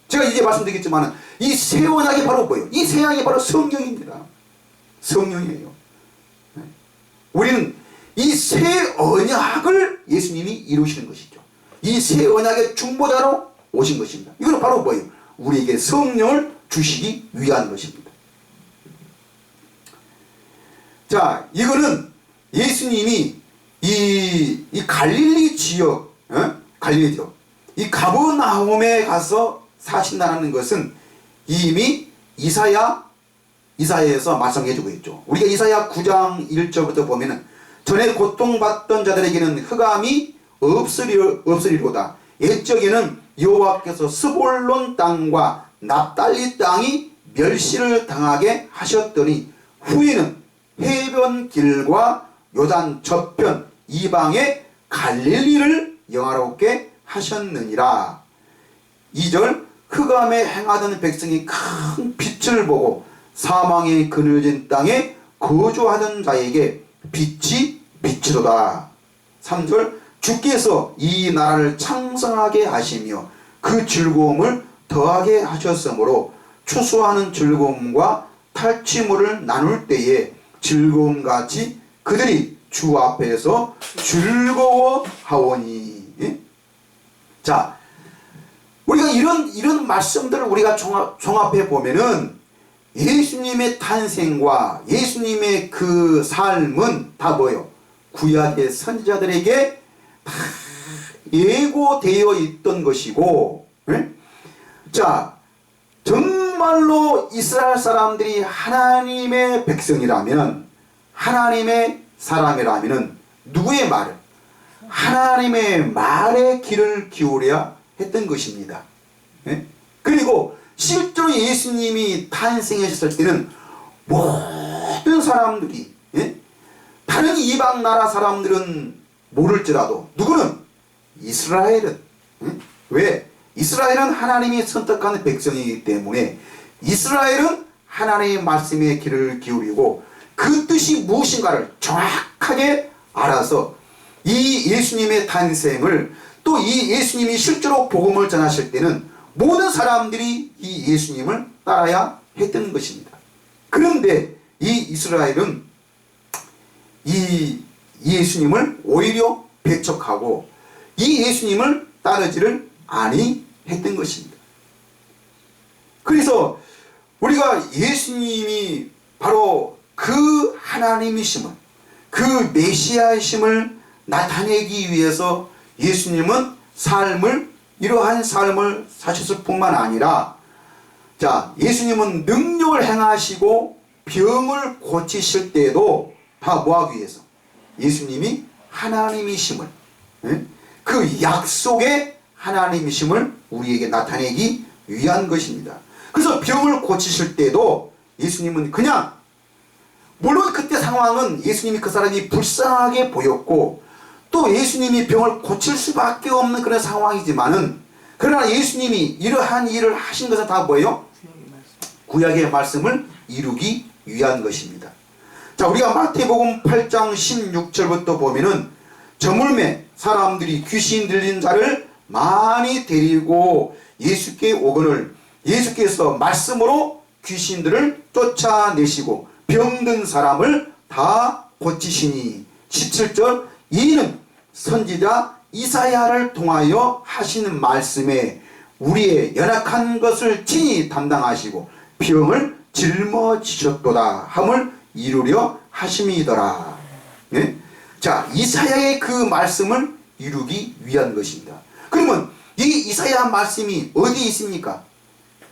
제가 이제 말씀드리겠지만 이 새 언약이 바로 뭐예요? 이 새 언약이 바로 성령입니다. 성령이에요. 우리는 이 새 언약을 예수님이 이루시는 것이죠. 이 새 언약의 중보자로 오신 것입니다. 이건 바로 뭐예요? 우리에게 성령을 주시기 위한 것입니다. 자, 이거는 예수님이 이 갈릴리 지역, 갈릴리 지역, 이 가버나움에 가서 사신다는 것은 이미 이사야에서 말씀해주고 있죠. 우리가 이사야 9장 1절부터 보면은 전에 고통받던 자들에게는 흑암이 없으리로다. 옛적에는 여호와께서 스볼론 땅과 납달리 땅이 멸시를 당하게 하셨더니 후에는 해변길과 요단 저편 이방의 갈릴리를 영화롭게 하셨느니라. 2절 흑암에 행하던 백성이 큰 빛을 보고 사망의 그늘진 땅에 거주하던 자에게 빛이 빛이로다. 3절 주께서 이 나라를 창성하게 하시며 그 즐거움을 더하게 하셨으므로 추수하는 즐거움과 탈취물을 나눌 때에 즐거움같이 그들이 주 앞에서 즐거워하오니. 예? 자, 우리가 이런 말씀들을 우리가 종합해 보면은 예수님의 탄생과 예수님의 그 삶은 다 뭐예요? 구약의 선지자들에게 다 예고되어 있던 것이고, 예? 자, 정말로 이스라엘 사람들이 하나님의 백성이라면, 하나님의 사람이라면 누구의 말을? 하나님의 말에 귀를 기울여야 했던 것입니다. 예? 그리고 실제로 예수님이 탄생하셨을 때는 모든 사람들이, 예? 다른 이방 나라 사람들은 모를지라도 누구는? 이스라엘은. 예? 왜? 이스라엘은 하나님이 선택한 백성이기 때문에 이스라엘은 하나님의 말씀에 귀를 기울이고 그 뜻이 무엇인가를 정확하게 알아서 이 예수님의 탄생을, 또 이 예수님이 실제로 복음을 전하실 때는 모든 사람들이 이 예수님을 따라야 했던 것입니다. 그런데 이 이스라엘은 이 예수님을 오히려 배척하고 이 예수님을 따르지를 아니했던 것입니다. 그래서 우리가 예수님이 바로 그 하나님이심을, 그 메시아이심을 나타내기 위해서 예수님은 이러한 삶을 사셨을 뿐만 아니라, 자, 예수님은 능력을 행하시고 병을 고치실 때에도 다 뭐하기 위해서? 예수님이 하나님이심을, 그 약속의 하나님이심을 우리에게 나타내기 위한 것입니다. 그래서 병을 고치실 때도 예수님은 그냥, 물론 그때 상황은 예수님이 그 사람이 불쌍하게 보였고 또 예수님이 병을 고칠 수밖에 없는 그런 상황이지만은, 그러나 예수님이 이러한 일을 하신 것은 다 뭐예요? 구약의 말씀을 이루기 위한 것입니다. 자, 우리가 마태복음 8장 16절부터 보면은 저물매 사람들이 귀신 들린 자를 많이 데리고 예수께 오거늘 예수께서 말씀으로 귀신들을 쫓아내시고 병든 사람을 다 고치시니. 17절 이는 선지자 이사야를 통하여 하시는 말씀에 우리의 연약한 것을 친히 담당하시고 병을 짊어지셨도다 함을 이루려 하심이더라. 네? 자, 이사야의 그 말씀을 이루기 위한 것입니다. 그러면 이 이사야 말씀이 어디에 있습니까?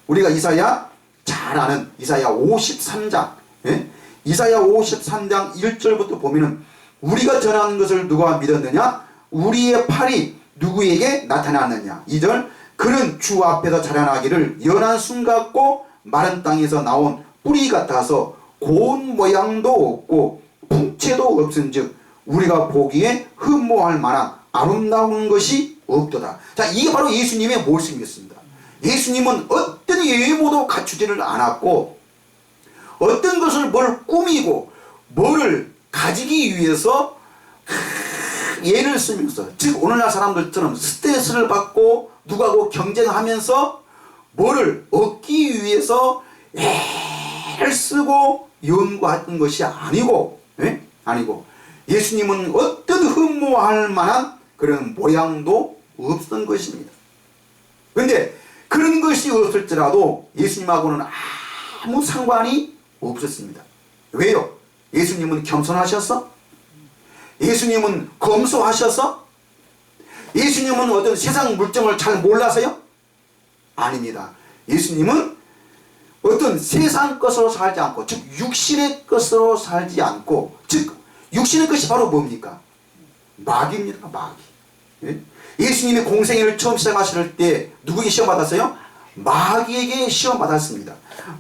우리가 이사야 잘 아는 이사야 53장, 예? 이사야 53장 1절부터 보면은 우리가 전하는 것을 누가 믿었느냐? 우리의 팔이 누구에게 나타났느냐? 2절 그는 주 앞에서 자라나기를 연한 순 같고 마른 땅에서 나온 뿌리 같아서 고운 모양도 없고 풍채도 없은즉 우리가 보기에 흠모할 만한 아름다운 것이 없도다. 자, 이게 바로 예수님의 모습이었습니다. 예수님은 어떤 외모도 갖추지를 않았고 어떤 것을 뭘 꾸미고 뭐를 가지기 위해서 예를 쓰면서, 즉 오늘날 사람들처럼 스트레스를 받고 누구하고 경쟁하면서 뭐를 얻기 위해서 애를 쓰고 연구했던 것이 아니고, 아니고 예수님은 어떤 흠모할 만한 그런 모양도 없었던 것입니다. 그런데 그런 것이 없을지라도 예수님하고는 아무 상관이 없었습니다. 왜요? 예수님은 겸손하셔서? 예수님은 검소하셔서? 예수님은 어떤 세상 물정을 잘 몰라서요? 아닙니다. 예수님은 어떤 세상 것으로 살지 않고, 즉 육신의 것으로 살지 않고, 즉 육신의 것이 바로 뭡니까? 마귀입니다. 마귀. 예? 예수님이 공생애를 처음 시작하실 때 누구에게 시험 받았어요? 마귀에게 시험 받았습니다.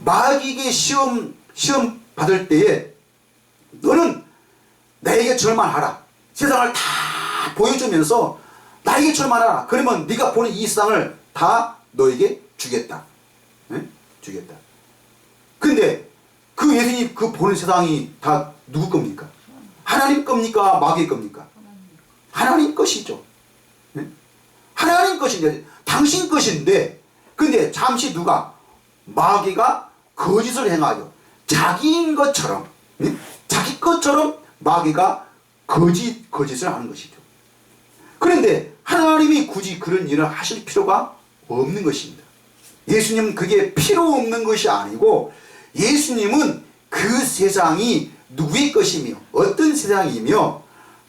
마귀에게 시험 받을 때에 너는 나에게 절만하라. 세상을 다 보여주면서 나에게 절만하라. 그러면 네가 보는 이 세상을 다 너에게 주겠다. 예? 주겠다. 근데 그 예수님 그 보는 세상이 다 누구 겁니까? 하나님 겁니까? 마귀 겁니까? 하나님 것이죠. 예? 하나님 것인데, 당신 것인데, 근데 잠시 누가 마귀가 거짓을 행하여 자기인 것처럼, 예? 자기 것처럼 마귀가 거짓을 하는 것이죠. 그런데 하나님이 굳이 그런 일을 하실 필요가 없는 것입니다. 예수님은 그게 필요 없는 것이 아니고, 예수님은 그 세상이 누구의 것이며 어떤 세상이며,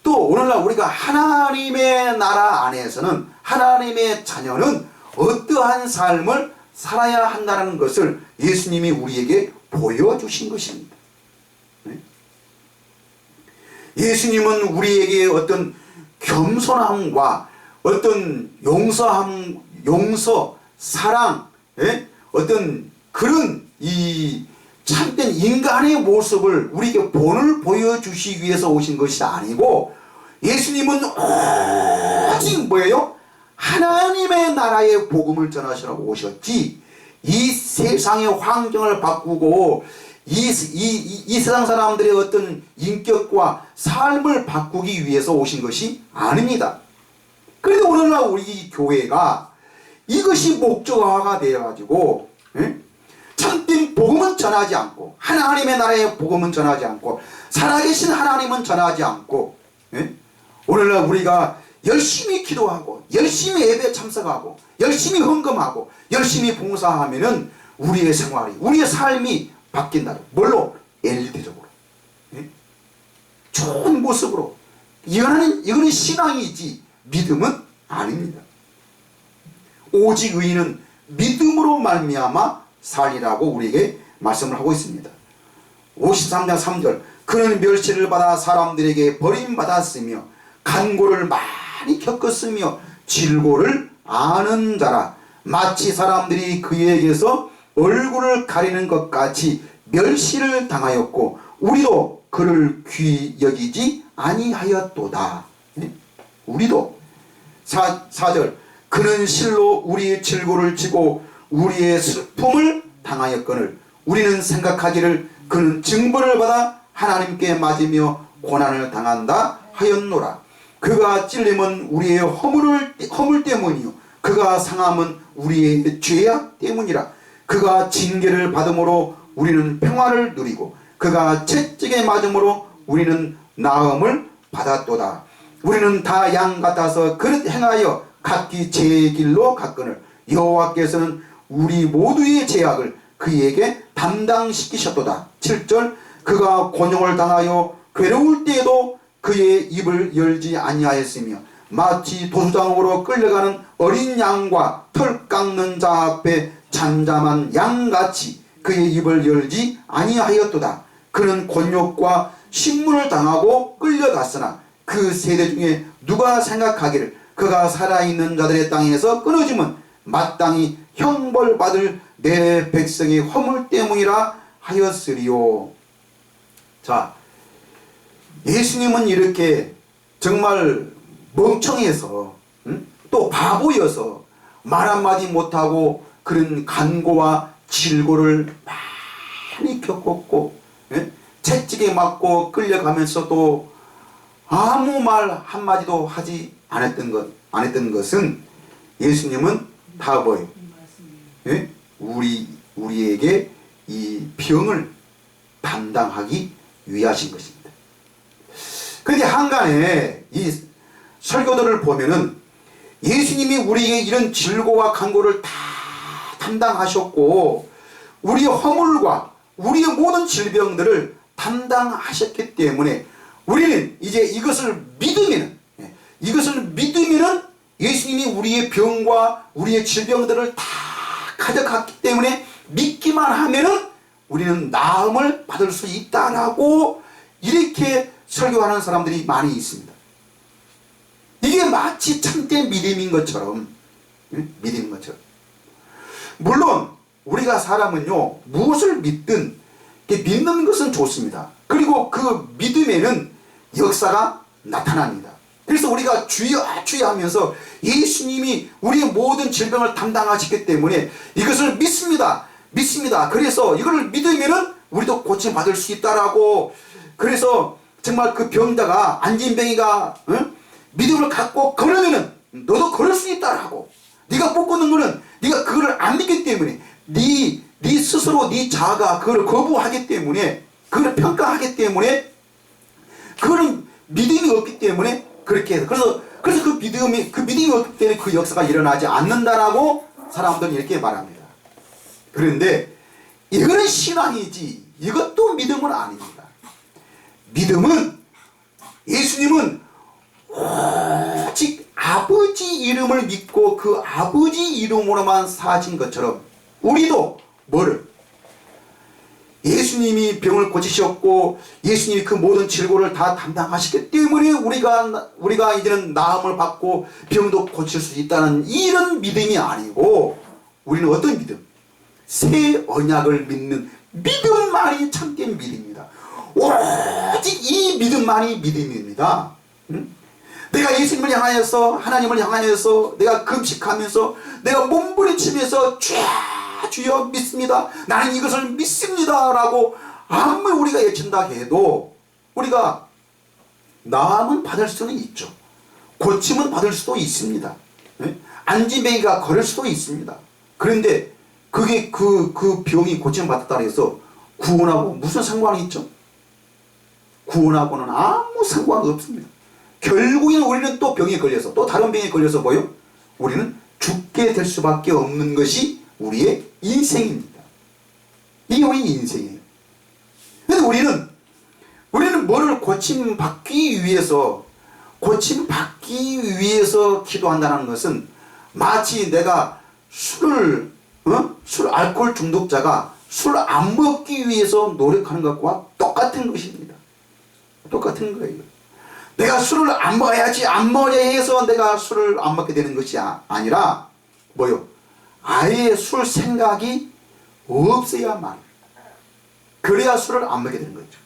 또 오늘날 우리가 하나님의 나라 안에서는, 하나님의 자녀는 어떠한 삶을 살아야 한다는 것을 예수님이 우리에게 보여주신 것입니다. 예수님은 우리에게 어떤 겸손함과 어떤 용서, 사랑, 어떤 그런 이 참된 인간의 모습을 우리에게 본을 보여주시기 위해서 오신 것이 아니고, 예수님은 오직 뭐예요? 하나님의 나라의 복음을 전하시라고 오셨지, 이 세상의 환경을 바꾸고 이 세상 사람들의 어떤 인격과 삶을 바꾸기 위해서 오신 것이 아닙니다. 그런데 오늘날 우리 교회가 이것이 목적화가 되어가지고 참된 복음은 전하지 않고, 하나님의 나라의 복음은 전하지 않고, 살아계신 하나님은 전하지 않고, 오늘날 우리가 열심히 기도하고 열심히 예배 참석하고 열심히 헌금하고 열심히 봉사하면은 우리의 생활이, 우리의 삶이 바뀐다. 뭘로? 엘리트적으로, 좋은 모습으로. 이거는 신앙이지 믿음은 아닙니다. 오직 의인은 믿음으로 말미암아 살리라고 우리에게 말씀을 하고 있습니다. 53장 3절, 그는 멸시를 받아 사람들에게 버림받았으며 간고를 많이 겪었으며 질고를 아는 자라. 마치 사람들이 그에게서 얼굴을 가리는 것 같이 멸시를 당하였고 우리도 그를 귀히 여기지 아니하였도다. 우리도. 4절, 그는 실로 우리의 질고를 지고 우리의 슬픔을 당하였거늘 우리는 생각하기를 그는 징벌을 받아 하나님께 맞으며 고난을 당한다 하였노라. 그가 찔림은 우리의 허물 때문이요 그가 상함은 우리의 죄악 때문이라. 그가 징계를 받음으로 우리는 평화를 누리고 그가 채찍에 맞음으로 우리는 나음을 받았도다. 우리는 다 양 같아서 그릇 행하여 각기 제 길로 갔거늘 여호와께서는 우리 모두의 죄악을 그에게 담당시키셨도다. 7절, 그가 곤욕을 당하여 괴로울 때에도 그의 입을 열지 아니하였으며 마치 도수장으로 끌려가는 어린 양과 털 깎는 자 앞에 잠잠한 양같이 그의 입을 열지 아니하였도다. 그는 곤욕과 신문을 당하고 끌려갔으나 그 세대 중에 누가 생각하기를 그가 살아있는 자들의 땅에서 끊어지면 마땅히 형벌받을 내 백성의 허물 때문이라 하였으리요. 자, 예수님은 이렇게 정말 멍청해서 또 바보여서 말 한마디 못하고 그런 간고와 질고를 많이 겪었고 채찍에 맞고 끌려가면서도 아무 말 한마디도 하지 않았던 것은 예수님은 다 뭐예요? 우리에게 이 병을 담당하기 위하신 것입니다. 그런데 한간에 이 설교들을 보면은 예수님이 우리에게 이런 질고와 간고를 다 담당하셨고 우리의 허물과 우리의 모든 질병들을 담당하셨기 때문에 우리는 이제 이것을 믿으면은 예수님이 우리의 병과 우리의 질병들을 다 가져갔기 때문에 믿기만 하면은 우리는 나음을 받을 수 있다라고 이렇게 설교하는 사람들이 많이 있습니다. 이게 마치 참된 믿음인 것처럼, 물론 우리가 사람은요 무엇을 믿든 믿는 것은 좋습니다. 그리고 그 믿음에는 역사가 나타납니다. 그래서 우리가 주여 주여 하면서 예수님이 우리의 모든 질병을 담당하셨기 때문에 이것을 믿습니다. 믿습니다. 그래서 이걸 믿으면은 우리도 고침 받을 수 있다라고. 그래서 정말 그 병자가 안진뱅이가 믿음을 갖고 걸으면은 너도 걸을 수 있다라고. 네가 못 걷는 거는 네가 그거를 안 믿기 때문에 네 스스로 네 자아가 그걸 거부하기 때문에 그걸 평가하기 때문에 그거는 믿음이 없기 때문에 그렇게 해서 그래서 그 믿음이 없기 때문에 그 역사가 일어나지 않는다라고 사람들은 이렇게 말합니다. 그런데 이거는 신앙이지 이것도 믿음은 아닙니다. 믿음은 예수님은 오직 아버지 이름을 믿고 그 아버지 이름으로만 사신 것처럼 우리도 뭐를 예수님이 병을 고치셨고 예수님이 그 모든 질고를 다 담당하셨기 때문에 우리가 이제는 나음을 받고 병도 고칠 수 있다는 이런 믿음이 아니고 우리는 어떤 믿음? 새 언약을 믿는 믿음만이 참된 믿음입니다. 오직 이 믿음만이 믿음입니다. 내가 예수님을 향하여서 하나님을 향하여서 내가 금식하면서 내가 몸부림치면서 주여 믿습니다. 나는 이것을 믿습니다. 라고 아무리 우리가 외친다 해도 우리가 나음은 받을 수는 있죠. 고침은 받을 수도 있습니다. 안진뱅이가 걸을 수도 있습니다. 그런데 그게 그 병이 고침 받았다 해서 구원하고 무슨 상관이 있죠? 구원하고는 아무 상관이 없습니다. 결국에는 우리는 또 병에 걸려서 또 다른 병에 걸려서 뭐요? 우리는 죽게 될 수밖에 없는 것이 우리의 인생입니다. 이게 우리 인생이에요. 근데 우리는 뭐를 고침받기 위해서 기도한다는 것은 마치 내가 술 알코올 중독자가 술 안 먹기 위해서 노력하는 것과 똑같은 것입니다. 똑같은 거예요. 내가 술을 안 먹어야 해서 내가 술을 안 먹게 되는 것이 아니라 뭐요? 아예 술 생각이 없어야만 그래야 술을 안 먹게 되는 거죠.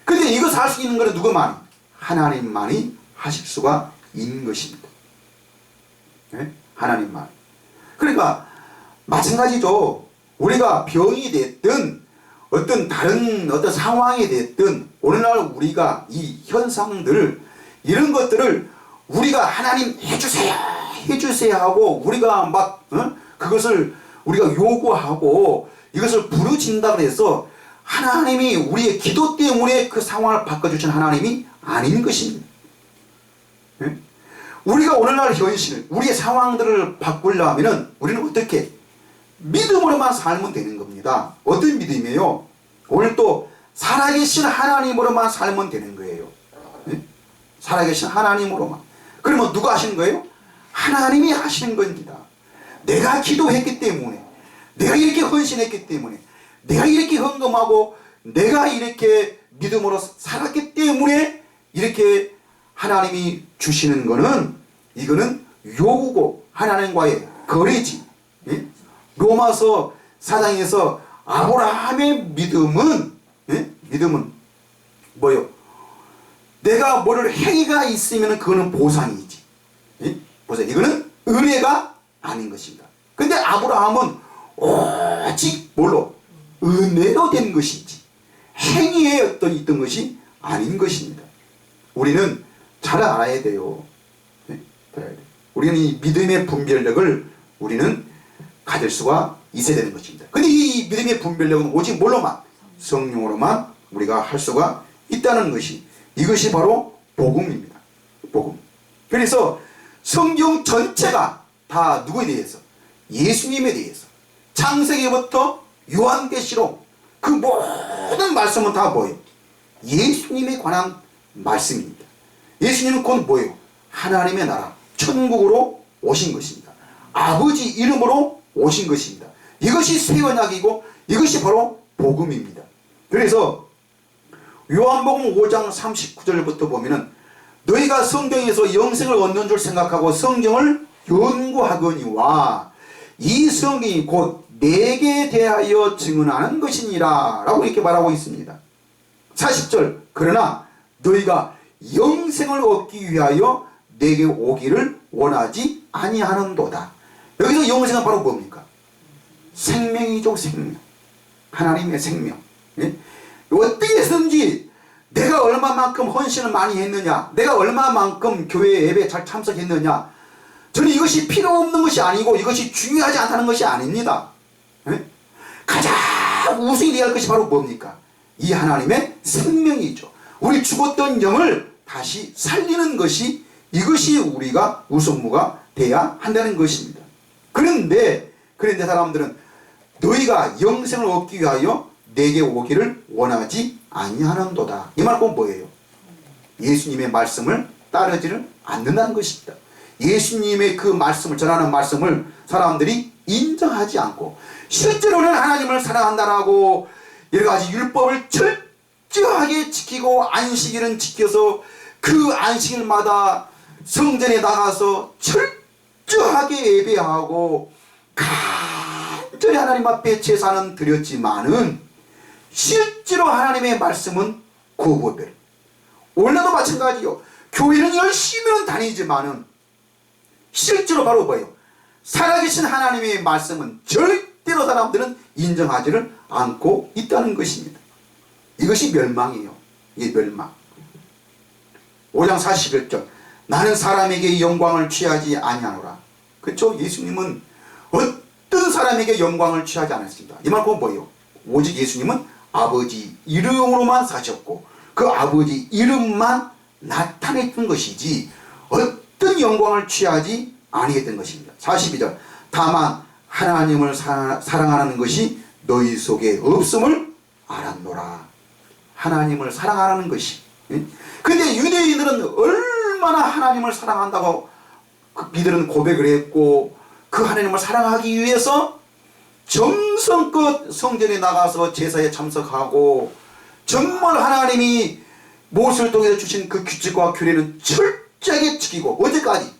근데 이것을 할 수 있는 것은 누구만이? 하나님만이 하실 수가 있는 것입니다. 네? 하나님만. 그러니까 마찬가지죠. 우리가 병이 됐든 다른 상황이 됐든 오늘날 우리가 이 현상들 이런 것들을 우리가 하나님 해주세요 하고 우리가 막 그것을 우리가 요구하고 이것을 부르짖는다 그래서 하나님이 우리의 기도 때문에 그 상황을 바꿔주신 하나님이 아닌 것입니다. 네? 우리가 오늘날 현실 우리의 상황들을 바꾸려면 우리는 어떻게 믿음으로만 살면 되는 겁니다. 어떤 믿음이에요? 오늘 또 살아계신 하나님으로만 살면 되는 거예요. 네? 살아계신 하나님으로만. 그러면 누가 하시는 거예요? 하나님이 하시는 겁니다. 내가 기도했기 때문에 내가 이렇게 헌신했기 때문에 내가 이렇게 헌금하고 내가 이렇게 믿음으로 살았기 때문에 이렇게 하나님이 주시는 거는 이거는 요구고 하나님과의 거래지. 예? 로마서 4장에서 아브라함의 믿음은 뭐요? 내가 뭐를 행위가 있으면 그거는 보상이지. 예? 보상. 이거는 은혜가 아닌 것입니다. 근데 아브라함은 오직 뭘로? 은혜로 된 것이지 행위에 있던 것이 아닌 것입니다. 우리는 잘 알아야 돼요. 네? 우리는 이 믿음의 분별력을 우리는 가질 수가 있어야 되는 것입니다. 근데 이 믿음의 분별력은 오직 뭘로만? 성령으로만 우리가 할 수가 있다는 것이 이것이 바로 복음입니다. 복음. 그래서 성경 전체가 다 누구에 대해서? 예수님에 대해서 창세기부터 요한계시록 그 모든 말씀은 다 뭐예요? 예수님에 관한 말씀입니다. 예수님은 곧 뭐예요? 하나님의 나라 천국으로 오신 것입니다. 아버지 이름으로 오신 것입니다. 이것이 새 언약이고 이것이 바로 복음입니다. 그래서 요한복음 5장 39절부터 보면은 너희가 성경에서 영생을 얻는 줄 생각하고 성경을 연구하거니와 이 성경이 곧 내게 대하여 증언하는 것이니라 라고 이렇게 말하고 있습니다. 40절 그러나 너희가 영생을 얻기 위하여 내게 오기를 원하지 아니하는도다. 여기서 영생은 바로 뭡니까? 생명이죠. 생명. 하나님의 생명. 예? 어떻게 해서든지 내가 얼마만큼 헌신을 많이 했느냐, 내가 얼마만큼 교회 예배에 잘 참석했느냐, 저는 이것이 필요 없는 것이 아니고 이것이 중요하지 않다는 것이 아닙니다. 예? 가장 우선이 되어야 할 것이 바로 뭡니까? 이 하나님의 생명이죠. 우리 죽었던 영을 다시 살리는 것이, 이것이 우리가 우선무가 돼야 한다는 것입니다. 그런데 사람들은 너희가 영생을 얻기 위하여 내게 오기를 원하지 아니하는도다. 이 말은 뭐예요? 예수님의 말씀을 따르지를 않는다는 것입니다. 예수님의 그 말씀을, 전하는 말씀을 사람들이 인정하지 않고, 실제로는 하나님을 사랑한다라고 여러가지 율법을 철저하게 지키고 안식일은 지켜서 그 안식일마다 성전에 나가서 철저하게 예배하고 간절히 하나님 앞에 제사는 드렸지만은 실제로 하나님의 말씀은 거부해버려요. 오늘도 마찬가지요. 교회는 열심히는 다니지만은 실제로 바로 뭐예요? 살아계신 하나님의 말씀은 절대로 사람들은 인정하지를 않고 있다는 것입니다. 이것이 멸망이에요. 이게 멸망. 5장 41절 나는 사람에게 영광을 취하지 아니하노라. 그렇죠? 예수님은 어떤 사람에게 영광을 취하지 않았습니다. 이 말은 뭐예요? 오직 예수님은 아버지 이름으로만 사셨고 그 아버지 이름만 나타냈던 것이지 어떤 영광을 취하지 아니했던 것입니다. 42절 다만 하나님을 사랑하는 것이 너희 속에 없음을 알았노라. 하나님을 사랑하는 것이. 근데 유대인들은 얼마나 하나님을 사랑한다고 이들은 고백을 했고 그 하나님을 사랑하기 위해서 정성껏 성전에 나가서 제사에 참석하고 정말 하나님이 모세를 통해서 주신 그 규칙과 규례는 철저하게 지키고 언제까지?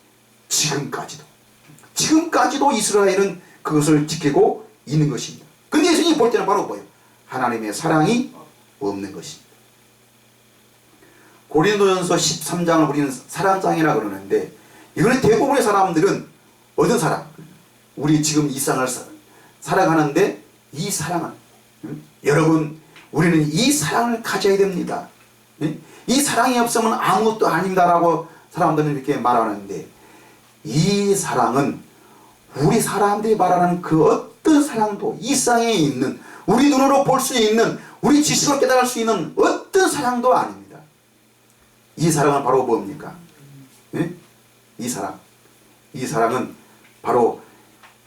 지금까지도 이스라엘은 그것을 지키고 있는 것입니다. 근데 예수님이 볼 때는 바로 뭐예요? 하나님의 사랑이 없는 것입니다. 고린도전서 13장을 우리는 사랑장이라 그러는데 이거는 대부분의 사람들은 어떤 사랑? 우리 지금 이 세상을 살아가는데 이 사랑은 여러분 우리는 이 사랑을 가져야 됩니다. 이 사랑이 없으면 아무것도 아닙니다라고 사람들은 이렇게 말하는데 이 사랑은 우리 사람들이 말하는 그 어떤 사랑도 이 세상에 있는 우리 눈으로 볼 수 있는 우리 지식으로 깨달을 수 있는 어떤 사랑도 아닙니다. 이 사랑은 바로 뭡니까? 이 사랑은 바로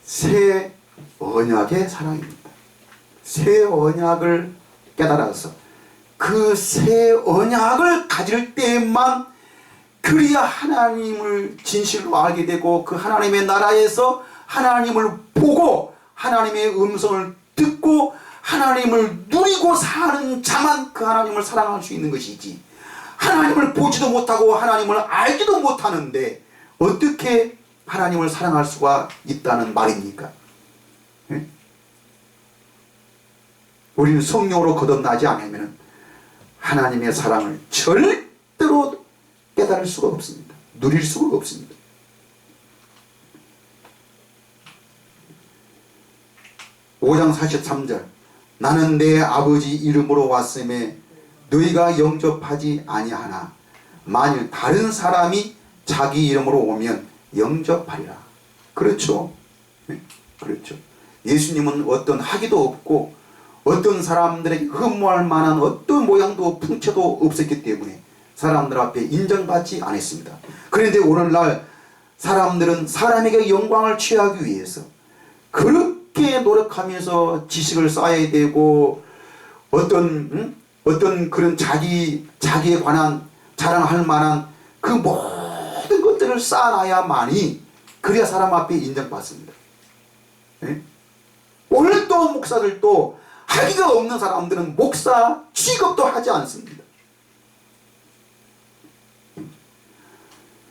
새 언약의 사랑입니다. 새 언약을 깨달아서 그 새 언약을 가질 때만 그리야 하나님을 진실로 알게 되고 그 하나님의 나라에서 하나님을 보고 하나님의 음성을 듣고 하나님을 누리고 사는 자만 그 하나님을 사랑할 수 있는 것이지 하나님을 보지도 못하고 하나님을 알지도 못하는데 어떻게 하나님을 사랑할 수가 있다는 말입니까? 네? 우리는 성령으로 거듭나지 않으면 하나님의 사랑을 절대로 깨달을 수가 없습니다. 누릴 수가 없습니다. (5장 43절) 나는 내 아버지 이름으로 왔음에 너희가 영접하지 아니하나 만일 다른 사람이 자기 이름으로 오면 영접하리라. 그렇죠? 네? 그렇죠. 예수님은 어떤 학위도 없고 어떤 사람들에게 흠모할 만한 어떤 모양도 풍채도 없었기 때문에 사람들 앞에 인정받지 않았습니다. 그런데 오늘날 사람들은 사람에게 영광을 취하기 위해서 그렇게 노력하면서 지식을 쌓아야 되고 어떤 그런 자기에 관한 자랑할 만한 그 모든 것들을 쌓아놔야만이 그래야 사람 앞에 인정받습니다. 네? 오늘도 목사들도 학위가 없는 사람들은 목사 취급도 하지 않습니다.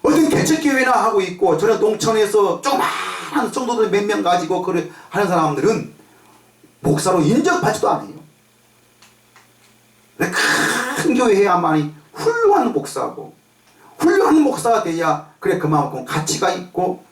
어떤 개척교회나 하고 있고 저는 농촌에서 조그마한 성도들 몇 명 가지고 그래 하는 사람들은 목사로 인정받지도 않아요. 큰 교회 해야만이 훌륭한 목사고, 훌륭한 목사가 돼야 그래 그만큼 가치가 있고,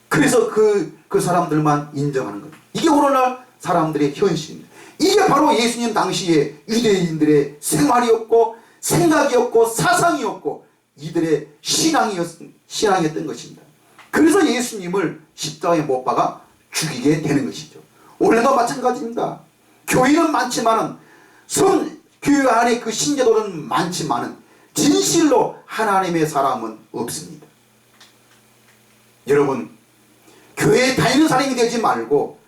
그래서 그 사람들만 인정하는 거예요. 이게 오늘날 사람들의 현실입니다. 이게 바로 예수님 당시에 유대인들의 생활이었고 생각이었고 사상이었고 이들의 신앙이었던 것입니다. 그래서 예수님을 십자가에 못 박아 죽이게 되는 것이죠. 오늘도 마찬가지입니다. 교인은 많지만은 교회 안에 그 신자들은 많지만은 진실로 하나님의 사람은 없습니다. 여러분, 교회에 다니는 사람이 되지 말고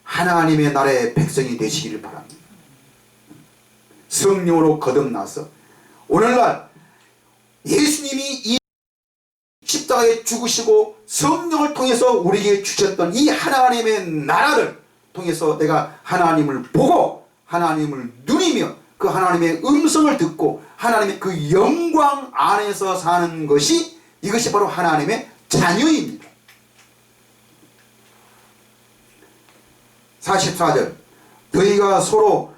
하나님의 나라의 백성이 되시기를 바랍니다. 성령으로 거듭나서 오늘날 예수님이 이 십자가에 죽으시고 성령을 통해서 우리에게 주셨던 이 하나님의 나라를 통해서 내가 하나님을 보고 하나님을 누리며 그 하나님의 음성을 듣고 하나님의 그 영광 안에서 사는 것이, 이것이 바로 하나님의 자녀입니다. 44절, 너희가 서로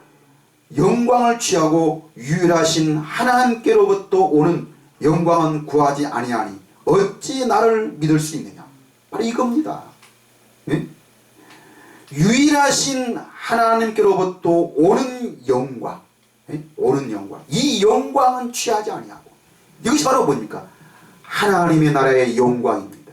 영광을 취하고 유일하신 하나님께로부터 오는 영광은 구하지 아니하니 어찌 나를 믿을 수 있느냐. 바로 이겁니다. 네? 유일하신 하나님께로부터 오는 영광, 네? 오는 영광, 이 영광은 취하지 아니하고, 이것이 바로 뭡니까? 하나님의 나라의 영광입니다.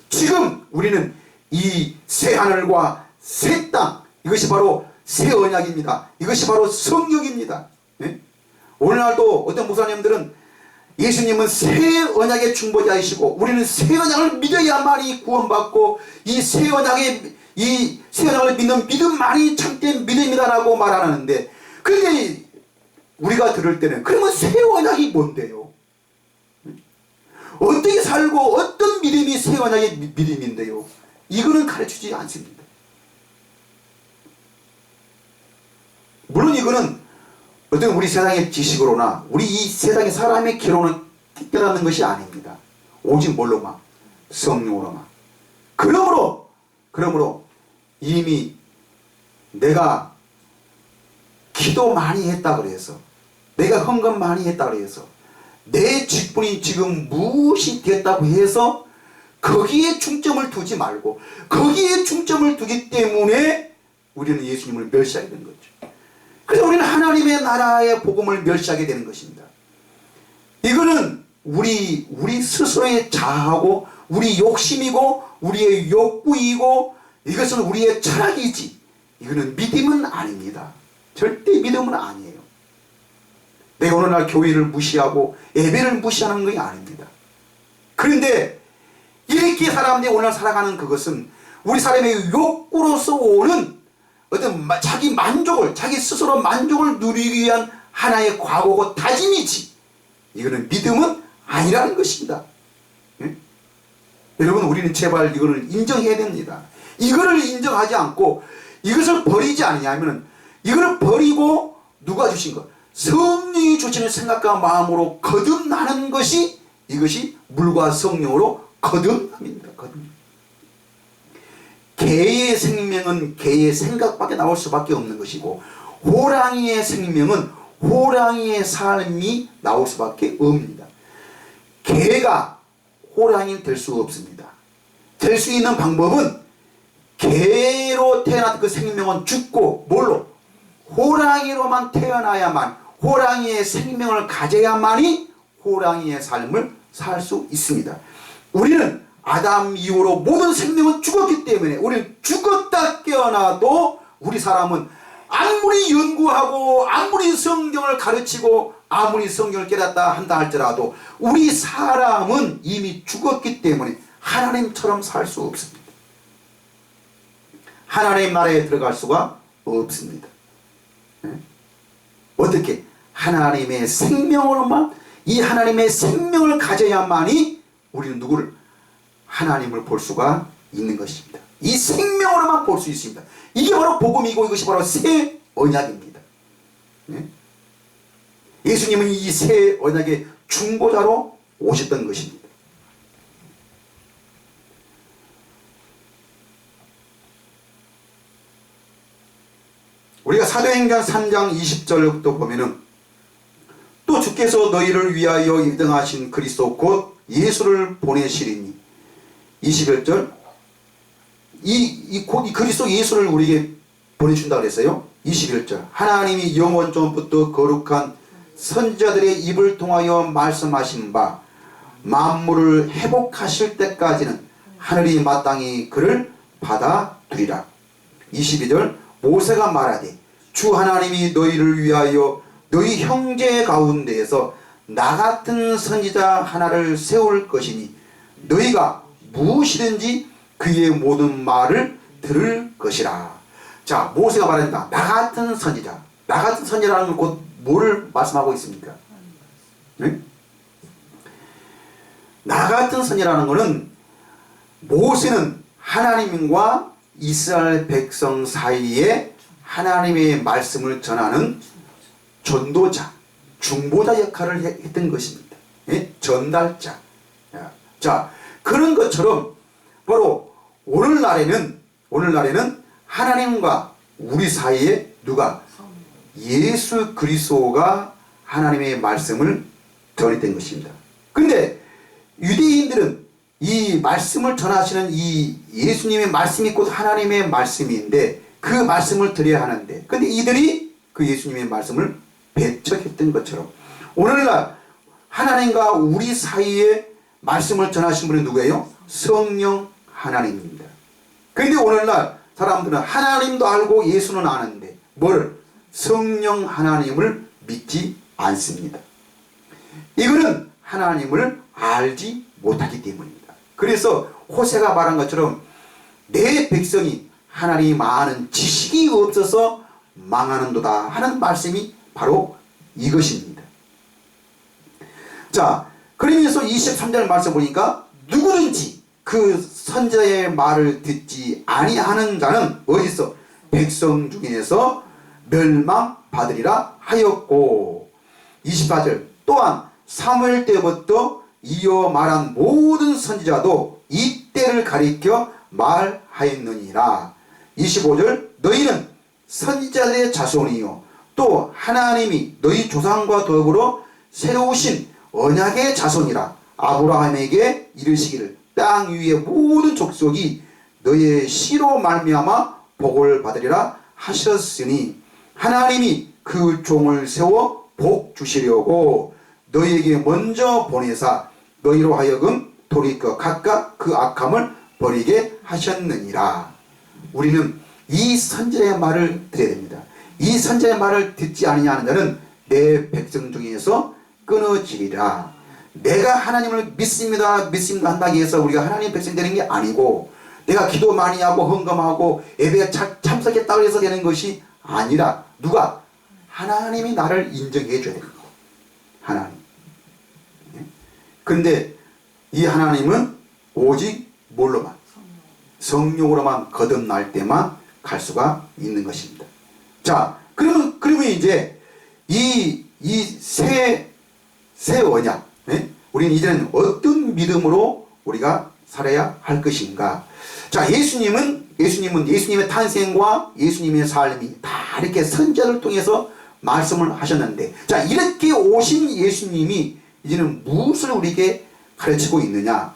지금 우리는 이 새하늘과 새 땅, 이것이 바로 새 언약입니다. 이것이 바로 성령입니다. 네? 오늘날도 어떤 목사님들은 예수님은 새 언약의 중보자이시고 우리는 새 언약을 믿어야만이 구원받고 이 새 언약을 믿는 믿음만이 참된 믿음이다라고 말하는데, 그런데 우리가 들을 때는 그러면 새 언약이 뭔데요? 어떻게 살고 어떤 믿음이 새 언약의 믿음인데요? 이거는 가르치지 않습니다. 물론 이거는 어떤 우리 세상의 지식으로나 우리 이 세상의 사람의 기로는 깨닫는 것이 아닙니다. 오직 뭘로만? 성령으로만. 그러므로 이미 내가 기도 많이 했다 그래서, 내가 헌금 많이 했다 그래서, 내 직분이 지금 무엇이 됐다고 해서 거기에 중점을 두지 말고, 거기에 중점을 두기 때문에 우리는 예수님을 멸시하게 된 거죠. 그래서 우리는 하나님의 나라의 복음을 멸시하게 되는 것입니다. 이거는 우리 스스로의 자아고 우리 욕심이고 우리의 욕구이고 이것은 우리의 철학이지, 이거는 믿음은 아닙니다. 절대 믿음은 아니에요. 내가 오늘날 교회를 무시하고 예배를 무시하는 것이 아닙니다. 그런데 이렇게 사람들이 오늘 살아가는 그것은 우리 사람의 욕구로서 오는 어떤 자기 만족을, 자기 스스로 만족을 누리기 위한 하나의 과거고 다짐이지, 이거는 믿음은 아니라는 것입니다. 예? 여러분, 우리는 제발 이거를 인정해야 됩니다. 이거를 인정하지 않고 이것을 버리지 않냐면, 이거를 버리고 누가 주신 것? 성령이 주시는 생각과 마음으로 거듭나는 것이, 이것이 물과 성령으로 거듭남입니다. 거듭남. 개의 생명은 개의 생각밖에 나올 수밖에 없는 것이고, 호랑이의 생명은 호랑이의 삶이 나올 수밖에 없습니다. 개가 호랑이는 될 수 없습니다. 될 수 있는 방법은 개로 태어났던 그 생명은 죽고 뭘로? 호랑이로만 태어나야만, 호랑이의 생명을 가져야만이 호랑이의 삶을 살 수 있습니다. 우리는 아담 이후로 모든 생명은 죽었기 때문에 우리는 죽었다 깨어나도 우리 사람은 아무리 연구하고 아무리 성경을 가르치고 아무리 성경을 깨닫다 한다 할지라도 우리 사람은 이미 죽었기 때문에 하나님처럼 살 수 없습니다. 하나님 나라에 들어갈 수가 없습니다. 어떻게? 하나님의 생명으로만, 이 하나님의 생명을 가져야만이 우리는 누구를? 하나님을 볼 수가 있는 것입니다. 이 생명으로만 볼 수 있습니다. 이게 바로 복음이고 이것이 바로 새 언약입니다. 네? 예수님은 이 새 언약의 중보자로 오셨던 것입니다. 우리가 사도행전 3장 20절부터 보면은 또 주께서 너희를 위하여 입당하신 그리스도 곧 예수를 보내시리니. 21절. 이 그리스도 예수를 우리에게 보내준다 그랬어요. 21절. 하나님이 영원 전부터 거룩한 선지자들의 입을 통하여 말씀하신 바 만물을 회복하실 때까지는 하늘이 마땅히 그를 받아두리라. 22절. 모세가 말하되 주 하나님이 너희를 위하여 너희 형제 가운데에서 나 같은 선지자 하나를 세울 것이니 너희가 무엇이든지 그의 모든 말을 들을 것이라. 자, 모세가 말한다. 나 같은 선지자. 나 같은 선지자라는 건 곧 뭐를 말씀하고 있습니까? 네? 나 같은 선지자라는 것은 모세는 하나님과 이스라엘 백성 사이에 하나님의 말씀을 전하는 전도자, 중보자 역할을 했던 것입니다. 예? 전달자. 자, 그런 것처럼 바로 오늘날에는 하나님과 우리 사이에 누가? 예수 그리스도가 하나님의 말씀을 전했던 것입니다. 그런데 유대인들은 이 말씀을 전하시는 이 예수님의 말씀이 곧 하나님의 말씀인데 그 말씀을 드려야 하는데, 근데 이들이 그 예수님의 말씀을 배척했던 것처럼 오늘날 하나님과 우리 사이에 말씀을 전하신 분은 누구예요? 성령 하나님입니다. 그런데 오늘날 사람들은 하나님도 알고 예수는 아는데 뭘? 성령 하나님을 믿지 않습니다. 이거는 하나님을 알지 못하기 때문입니다. 그래서 호세가 말한 것처럼 내 백성이 하나님 아는 지식이 없어서 망하는도다 하는 말씀이 바로 이것입니다. 자, 그러면서 23절 말씀 보니까 누구든지 그 선지자의 말을 듣지 아니하는 자는 어디서? 백성 중에서 멸망받으리라 하였고. 24절. 또한 사무엘 때부터 이어 말한 모든 선지자도 이때를 가리켜 말하였느니라. 25절. 너희는 선지자들의 자손이요 또 하나님이 너희 조상과 더불어 세우신 언약의 자손이라. 아브라함에게 이르시기를 땅 위의 모든 족속이 너희의 씨로 말미암아 복을 받으리라 하셨으니 하나님이 그 종을 세워 복 주시려고 너희에게 먼저 보내사 너희로 하여금 돌이켜 각각 그 악함을 버리게 하셨느니라. 우리는 이 선지자의 말을 들어야 됩니다. 이 선지자의 말을 듣지 아니하는 자는 내 백성 중에서 끊어지리라. 내가 하나님을 믿습니다 한다고 해서 우리가 하나님 백성이 되는 게 아니고, 내가 기도 많이 하고 헌금하고 예배에 참석했다고 해서 되는 것이 아니라 누가? 하나님이 나를 인정해 줘야 됩니다. 하나님. 그런데 이 하나님은 오직 뭘로만? 성령으로만 거듭날 때만 갈 수가 있는 것입니다. 자, 그러면 이제 이 새 언약, 우리는 이제는 어떤 믿음으로 우리가 살아야 할 것인가? 자, 예수님의 탄생과 예수님의 삶이 다 이렇게 선지자를 통해서 말씀을 하셨는데, 자, 이렇게 오신 예수님이 이제는 무엇을 우리에게 가르치고 있느냐?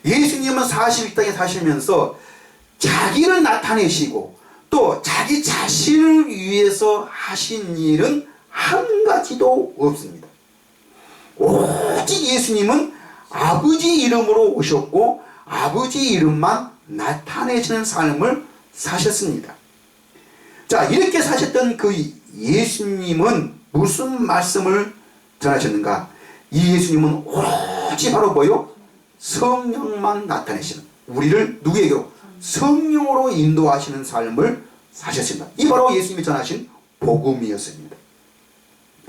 예수님은 40일 땅에 사시면서 자기를 나타내시고 또 자기 자신을 위해서 하신 일은 한 가지도 없습니다. 오직 예수님은 아버지 이름으로 오셨고 아버지 이름만 나타내시는 삶을 사셨습니다. 자, 이렇게 사셨던 그 예수님은 무슨 말씀을 전하셨는가? 이 예수님은 오직 바로 뭐요? 성령만 나타내시는, 우리를 누구에게로? 성령으로 인도하시는 삶을 사셨습니다. 이 바로 예수님이 전하신 복음이었습니다.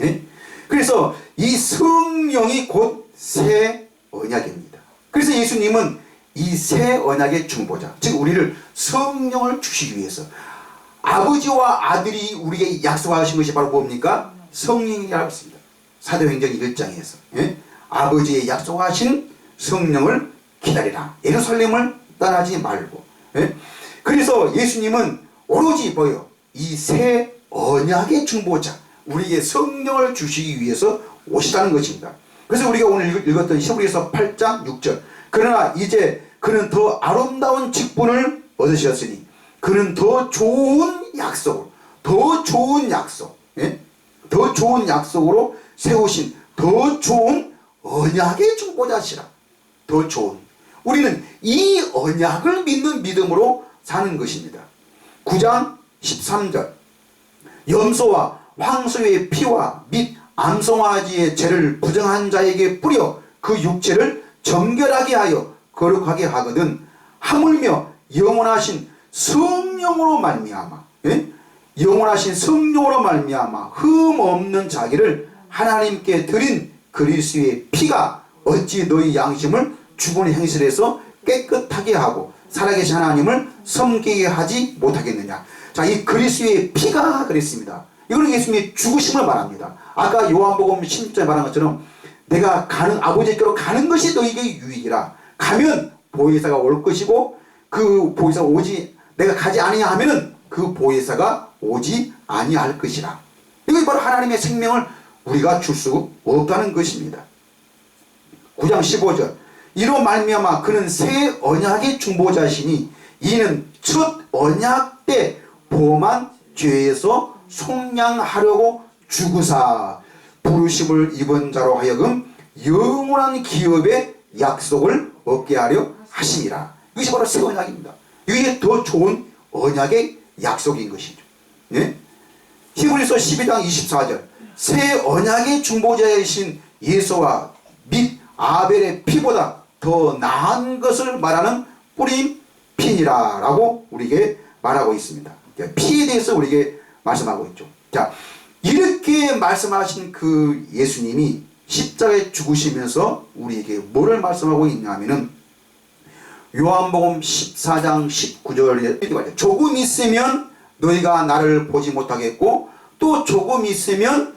예? 그래서 이 성령이 곧 새 언약입니다. 그래서 예수님은 이 새 언약의 중보자, 즉 우리를 성령을 주시기 위해서 아버지와 아들이 우리에게 약속하신 것이 바로 뭡니까? 성령이라고 했습니다. 사도행전 1장에서 아버지의 약속하신 성령을 기다리라. 예루살렘을 떠나지 말고. 그래서 예수님은 오로지 뭐요? 이 새 언약의 중보자, 우리에게 성령을 주시기 위해서 오시다는 것입니다. 그래서 우리가 오늘 읽었던 히브리서 8장 6절, 그러나 이제 그는 더 아름다운 직분을 얻으셨으니 그는 더 좋은 약속으로, 더 좋은 약속, 예? 더 좋은 약속으로 세우신 더 좋은 언약의 중보자시라. 더 좋은, 우리는 이 언약을 믿는 믿음으로 사는 것입니다. 9장 13절, 염소와 황소의 피와 및 암송아지의 죄를 부정한 자에게 뿌려 그 육체를 정결하게 하여 거룩하게 하거든 하물며 영원하신 성령으로 말미암아, 예? 영원하신 성령으로 말미암아 흠 없는 자기를 하나님께 드린 그리스도의 피가 어찌 너희 양심을 죽은 행실에서 깨끗하게 하고 살아계신 하나님을 섬기게 하지 못하겠느냐. 자, 이 그리스도의 피가 그랬습니다. 이거는 예수님의 죽으심을 말합니다. 아까 요한복음 16절에 말한 것처럼 내가 아버지께로 가는 것이 너희에게 유익이라. 가면 보혜사가 올 것이고 그 보혜사가 내가 가지 아니냐 하면은 그 보혜사가 오지 아니할 것이라. 이것이 바로 하나님의 생명을 우리가 줄 수 없다는 것입니다. 9장 15절, 이로 말미암아 그는 새 언약의 중보자시니 이는 첫 언약 때 범한 죄에서 속량하려고 죽으사 부르심을 입은 자로 하여금 영원한 기업의 약속을 얻게 하려 하심이라. 이것이 바로 새 언약입니다. 이게 더 좋은 언약의 약속인 것이죠. 예? 히브리서 12장 24절, 새 언약의 중보자이신 예수와 및 아벨의 피보다 더 나은 것을 말하는 뿌린 피니라 라고 우리에게 말하고 있습니다. 피에 대해서 우리에게 말씀하고 있죠. 자, 이렇게 말씀하신 그 예수님이 십자가에 죽으시면서 우리에게 뭐를 말씀하고 있냐면은 요한복음 14장 19절에 이렇게 말해요. 조금 있으면 너희가 나를 보지 못하겠고 또 조금 있으면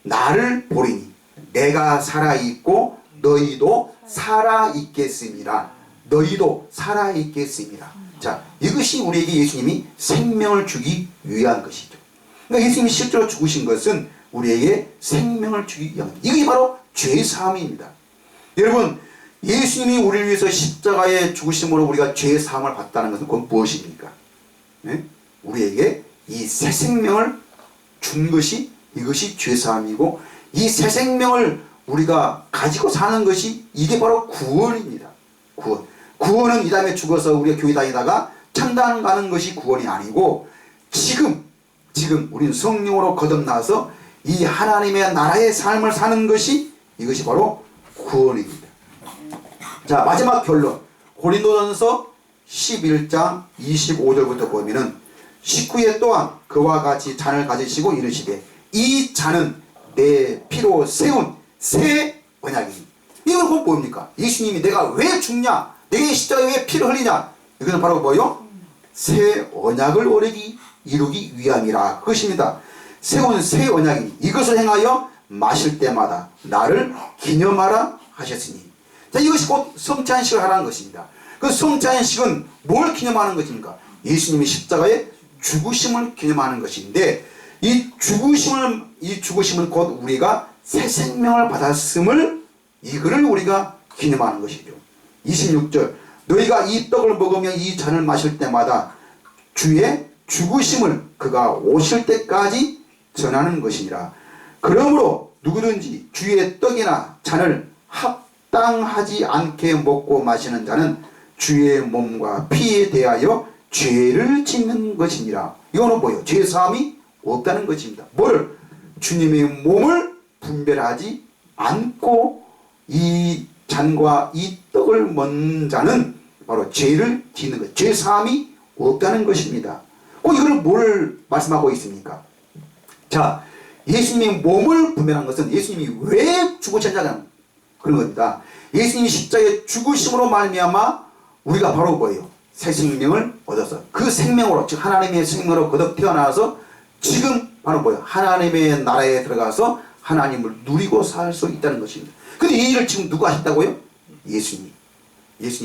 나를 보리니 내가 살아있고 너희도 살아있겠습니다. 너희도 살아있겠습니다. 자, 이것이 우리에게 예수님이 생명을 주기 위한 것이죠. 그러니까 예수님이 실제로 죽으신 것은 우리에게 생명을 주기 위한 것. 이게 바로 죄사함입니다. 여러분, 예수님이 우리를 위해서 십자가에 죽으심으로 우리가 죄사함을 받다는 것은 그건 무엇입니까? 네? 우리에게 이 새 생명을 준 것이, 이것이 죄사함이고, 이 새 생명을 우리가 가지고 사는 것이 이게 바로 구원입니다. 구원은 이 다음에 죽어서 우리가 교회 다니다가 천당 가는 것이 구원이 아니고 지금 우리는 성령으로 거듭나서 이 하나님의 나라의 삶을 사는 것이 이것이 바로 구원입니다. 자, 마지막 결론. 고린도전서 11장 25절부터 보면은 19에 또한 그와 같이 잔을 가지시고 이르시되 이 잔은 내 피로 세운 새 언약이니. 이건 곧 뭡니까? 예수님이 내가 왜 죽냐? 내게 십자가에 왜 피를 흘리냐? 이것은 바로 뭐요? 새 언약을 이루기 위함이라. 그것입니다. 세운 새 언약이니 이것을 행하여 마실 때마다 나를 기념하라 하셨으니. 자, 이것이 곧 성찬식을 하라는 것입니다. 그 성찬식은 뭘 기념하는 것입니까? 예수님이 십자가에 죽으심을 기념하는 것인데 이 죽으심을 곧 우리가 새 생명을 받았음을 이거를 우리가 기념하는 것이죠. 26절, 너희가 이 떡을 먹으며 이 잔을 마실 때마다 주의 죽으심을 그가 오실 때까지 전하는 것이니라. 그러므로 누구든지 주의 떡이나 잔을 합당하지 않게 먹고 마시는 자는 주의 몸과 피에 대하여 죄를 짓는 것이니라. 이거는 뭐예요? 죄사함이 없다는 것입니다. 뭐를? 주님의 몸을 분별하지 않고 이 잔과 이 떡을 먹는 자는 바로 죄를 짓는 것, 죄사함이 없다는 것입니다. 이거를 뭘 말씀하고 있습니까? 자, 예수님의 몸을 분별한 것은 예수님이 왜 죽으셨냐는 그런 겁니다. 예수님이 십자가에 죽으심으로 말미암아 우리가 바로 뭐예요? 새 생명을 얻어서 그 생명으로, 즉 하나님의 생명으로 거듭 태어나서 지금 바로 뭐예요? 하나님의 나라에 들어가서 하나님을 누리고 살 수 있다는 것입니다. 근데 이 일을 지금 누가 하셨다고요? 예수님이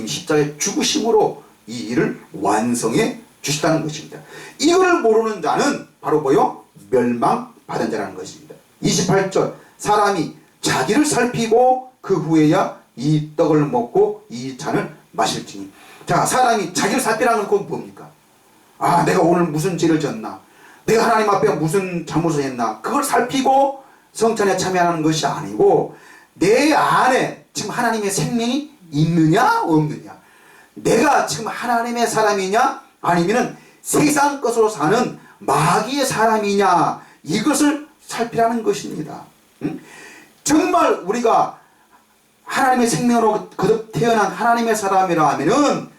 십자가에 죽으심으로 이 일을 완성해 주셨다는 것입니다. 이거를 모르는 자는 바로 뭐요? 멸망받은 자라는 것입니다. 28절, 사람이 자기를 살피고 그 후에야 이 떡을 먹고 이 잔을 마실지니. 자, 사람이 자기를 살피라는 건 뭡니까? 아, 내가 오늘 무슨 죄를 졌나? 내가 하나님 앞에 무슨 잘못을 했나? 그걸 살피고 성찬에 참여하는 것이 아니고 내 안에 지금 하나님의 생명이 있느냐 없느냐, 내가 지금 하나님의 사람이냐 아니면 세상 것으로 사는 마귀의 사람이냐, 이것을 살피라는 것입니다. 정말 우리가 하나님의 생명으로 거듭 태어난 하나님의 사람이라 하면은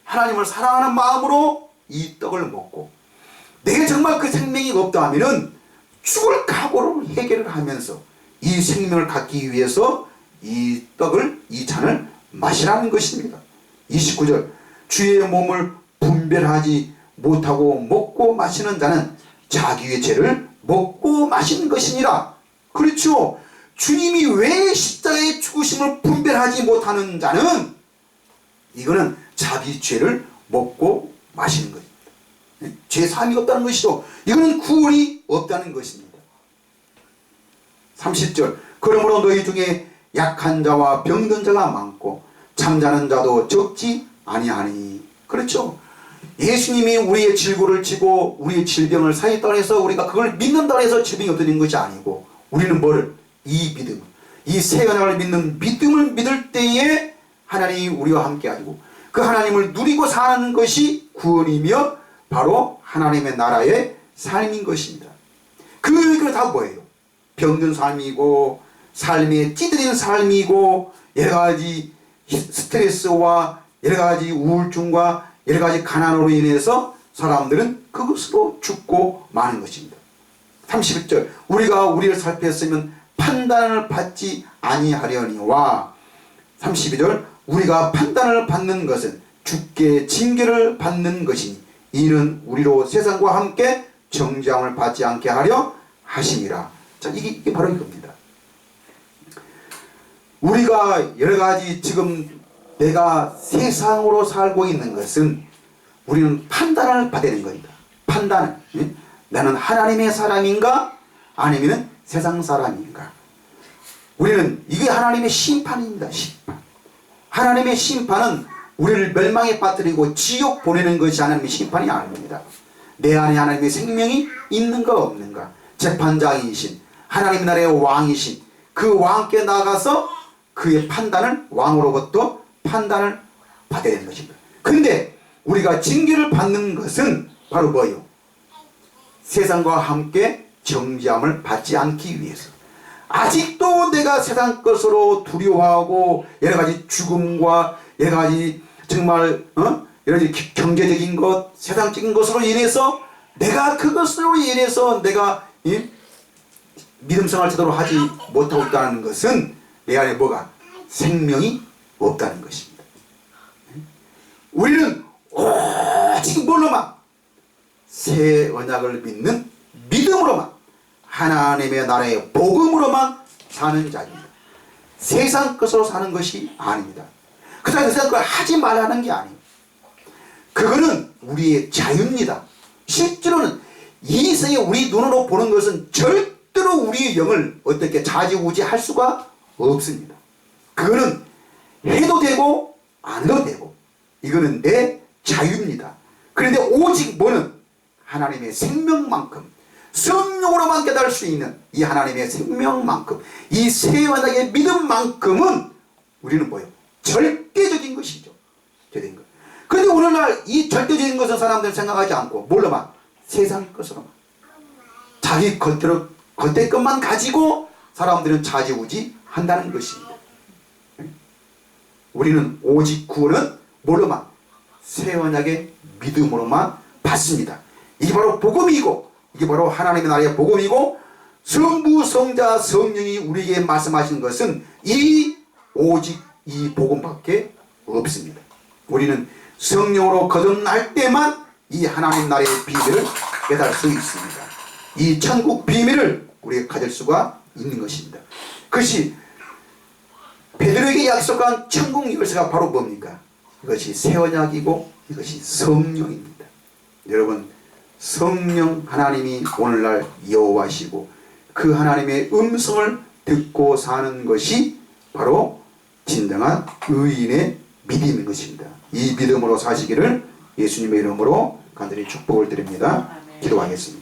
하나님을 사랑하는 마음으로 이 떡을 먹고, 내게 정말 그 생명이 없다 하면은 죽을 각오로 해결을 하면서 이 생명을 갖기 위해서 이 떡을, 이 잔을 마시라는 것입니다. 29절, 주의 몸을 분별하지 못하고 먹고 마시는 자는 자기의 죄를 먹고 마시는 것이니라. 그렇죠. 주님이 왜 십자가의 죽으심을 분별하지 못하는 자는 이거는 자기 죄를 먹고 마시는 것입니다. 죄 사함이 없다는 것이죠. 이거는 구원이 없다는 것입니다. 30절, 그러므로 너희 중에 약한 자와 병든 자가 많고 잠자는 자도 적지 아니하니. 그렇죠. 예수님이 우리의 질고를 지고 우리의 질병을 사했다고 해서 우리가 그걸 믿는다고 해서 질병이 없어지는 것이 아니고, 우리는 뭐를? 이 믿음, 이 새 언약을 믿는 믿음을 믿을 때에 하나님이 우리와 함께 하시고 그 하나님을 누리고 사는 것이 구원이며 바로 하나님의 나라의 삶인 것입니다. 그게 다 뭐예요? 병든 삶이고 삶에 찌들인 삶이고 여러가지 스트레스와 여러가지 우울증과 여러가지 가난으로 인해서 사람들은 그것으로 죽고 마는 것입니다. 31절, 우리가 우리를 살폈으면 판단을 받지 아니하려니와. 32절, 우리가 판단을 받는 것은 주께 징계를 받는 것이니 이는 우리로 세상과 함께 정죄함을 받지 않게 하려 하심이라. 자, 이게 바로 이겁니다. 우리가 여러가지 지금 내가 세상으로 살고 있는 것은 우리는 판단을 받아야 되는 겁니다. 판단을. 나는 하나님의 사람인가 아니면 세상 사람인가. 우리는 이게 하나님의 심판입니다. 심판. 하나님의 심판은 우리를 멸망에 빠뜨리고 지옥 보내는 것이 하나님의 심판이 아닙니다. 내 안에 하나님의 생명이 있는가 없는가, 재판장이신 하나님 나라의 왕이신 그 왕께 나가서 그의 판단을, 왕으로부터 판단을 받아야 되는 것입니다. 그런데 우리가 징계를 받는 것은 바로 뭐예요? 세상과 함께 정죄함을 받지 않기 위해서. 아직도 내가 세상 것으로 두려워하고 여러가지 죽음과 여러가지 정말 여러가지 경제적인 것, 세상적인 것으로 인해서 내가 그것으로 인해서 내가 믿음생활 제대로 하지 못하고 있다는 것은 내 안에 뭐가? 생명이 없다는 것입니다. 우리는 오직 뭘로만? 새 언약을 믿는 믿음으로만, 하나님의 나라의 복음으로만 사는 자입니다. 세상 것으로 사는 것이 아닙니다. 그다음에 세상 걸 하지 말라는 게 아니에요. 그거는 우리의 자유입니다. 실제로는 이 세상에 우리 눈으로 보는 것은 절대로 우리의 영을 어떻게 좌지우지할 수가 없습니다. 그거는 해도 되고 안 해도 되고 이거는 내 자유입니다. 그런데 오직 뭐는 하나님의 생명만큼 성령으로만 깨달을 수 있는 이 하나님의 생명만큼, 이 새 언약의 믿음만큼은 우리는 뭐예요? 절대적인 것이죠. 절대적인 것. 그런데 오늘날 이 절대적인 것은 사람들은 생각하지 않고 뭘로만? 세상 것으로만. 자기 겉의 것만 가지고 사람들은 좌지우지 한다는 것입니다. 우리는 오직 구원은 뭘로만? 새 언약의 믿음으로만 받습니다. 이게 바로 복음이고 이게 바로 하나님의 나라의 복음이고, 성부, 성자, 성령이 우리에게 말씀하시는 것은 오직 이 복음밖에 없습니다. 우리는 성령으로 거듭날 때만 이 하나님 나라의 비밀을 깨달을 수 있습니다. 이 천국 비밀을 우리가 가질 수가 있는 것입니다. 그것이 베드로에게 약속한 천국 열쇠가 바로 뭡니까? 이것이 새 언약이고 이것이 성령입니다. 여러분, 성령 하나님이 오늘날 여호와시고 그 하나님의 음성을 듣고 사는 것이 바로 진정한 의인의 믿음인 것입니다. 이 믿음으로 사시기를 예수님의 이름으로 간절히 축복을 드립니다. 기도하겠습니다.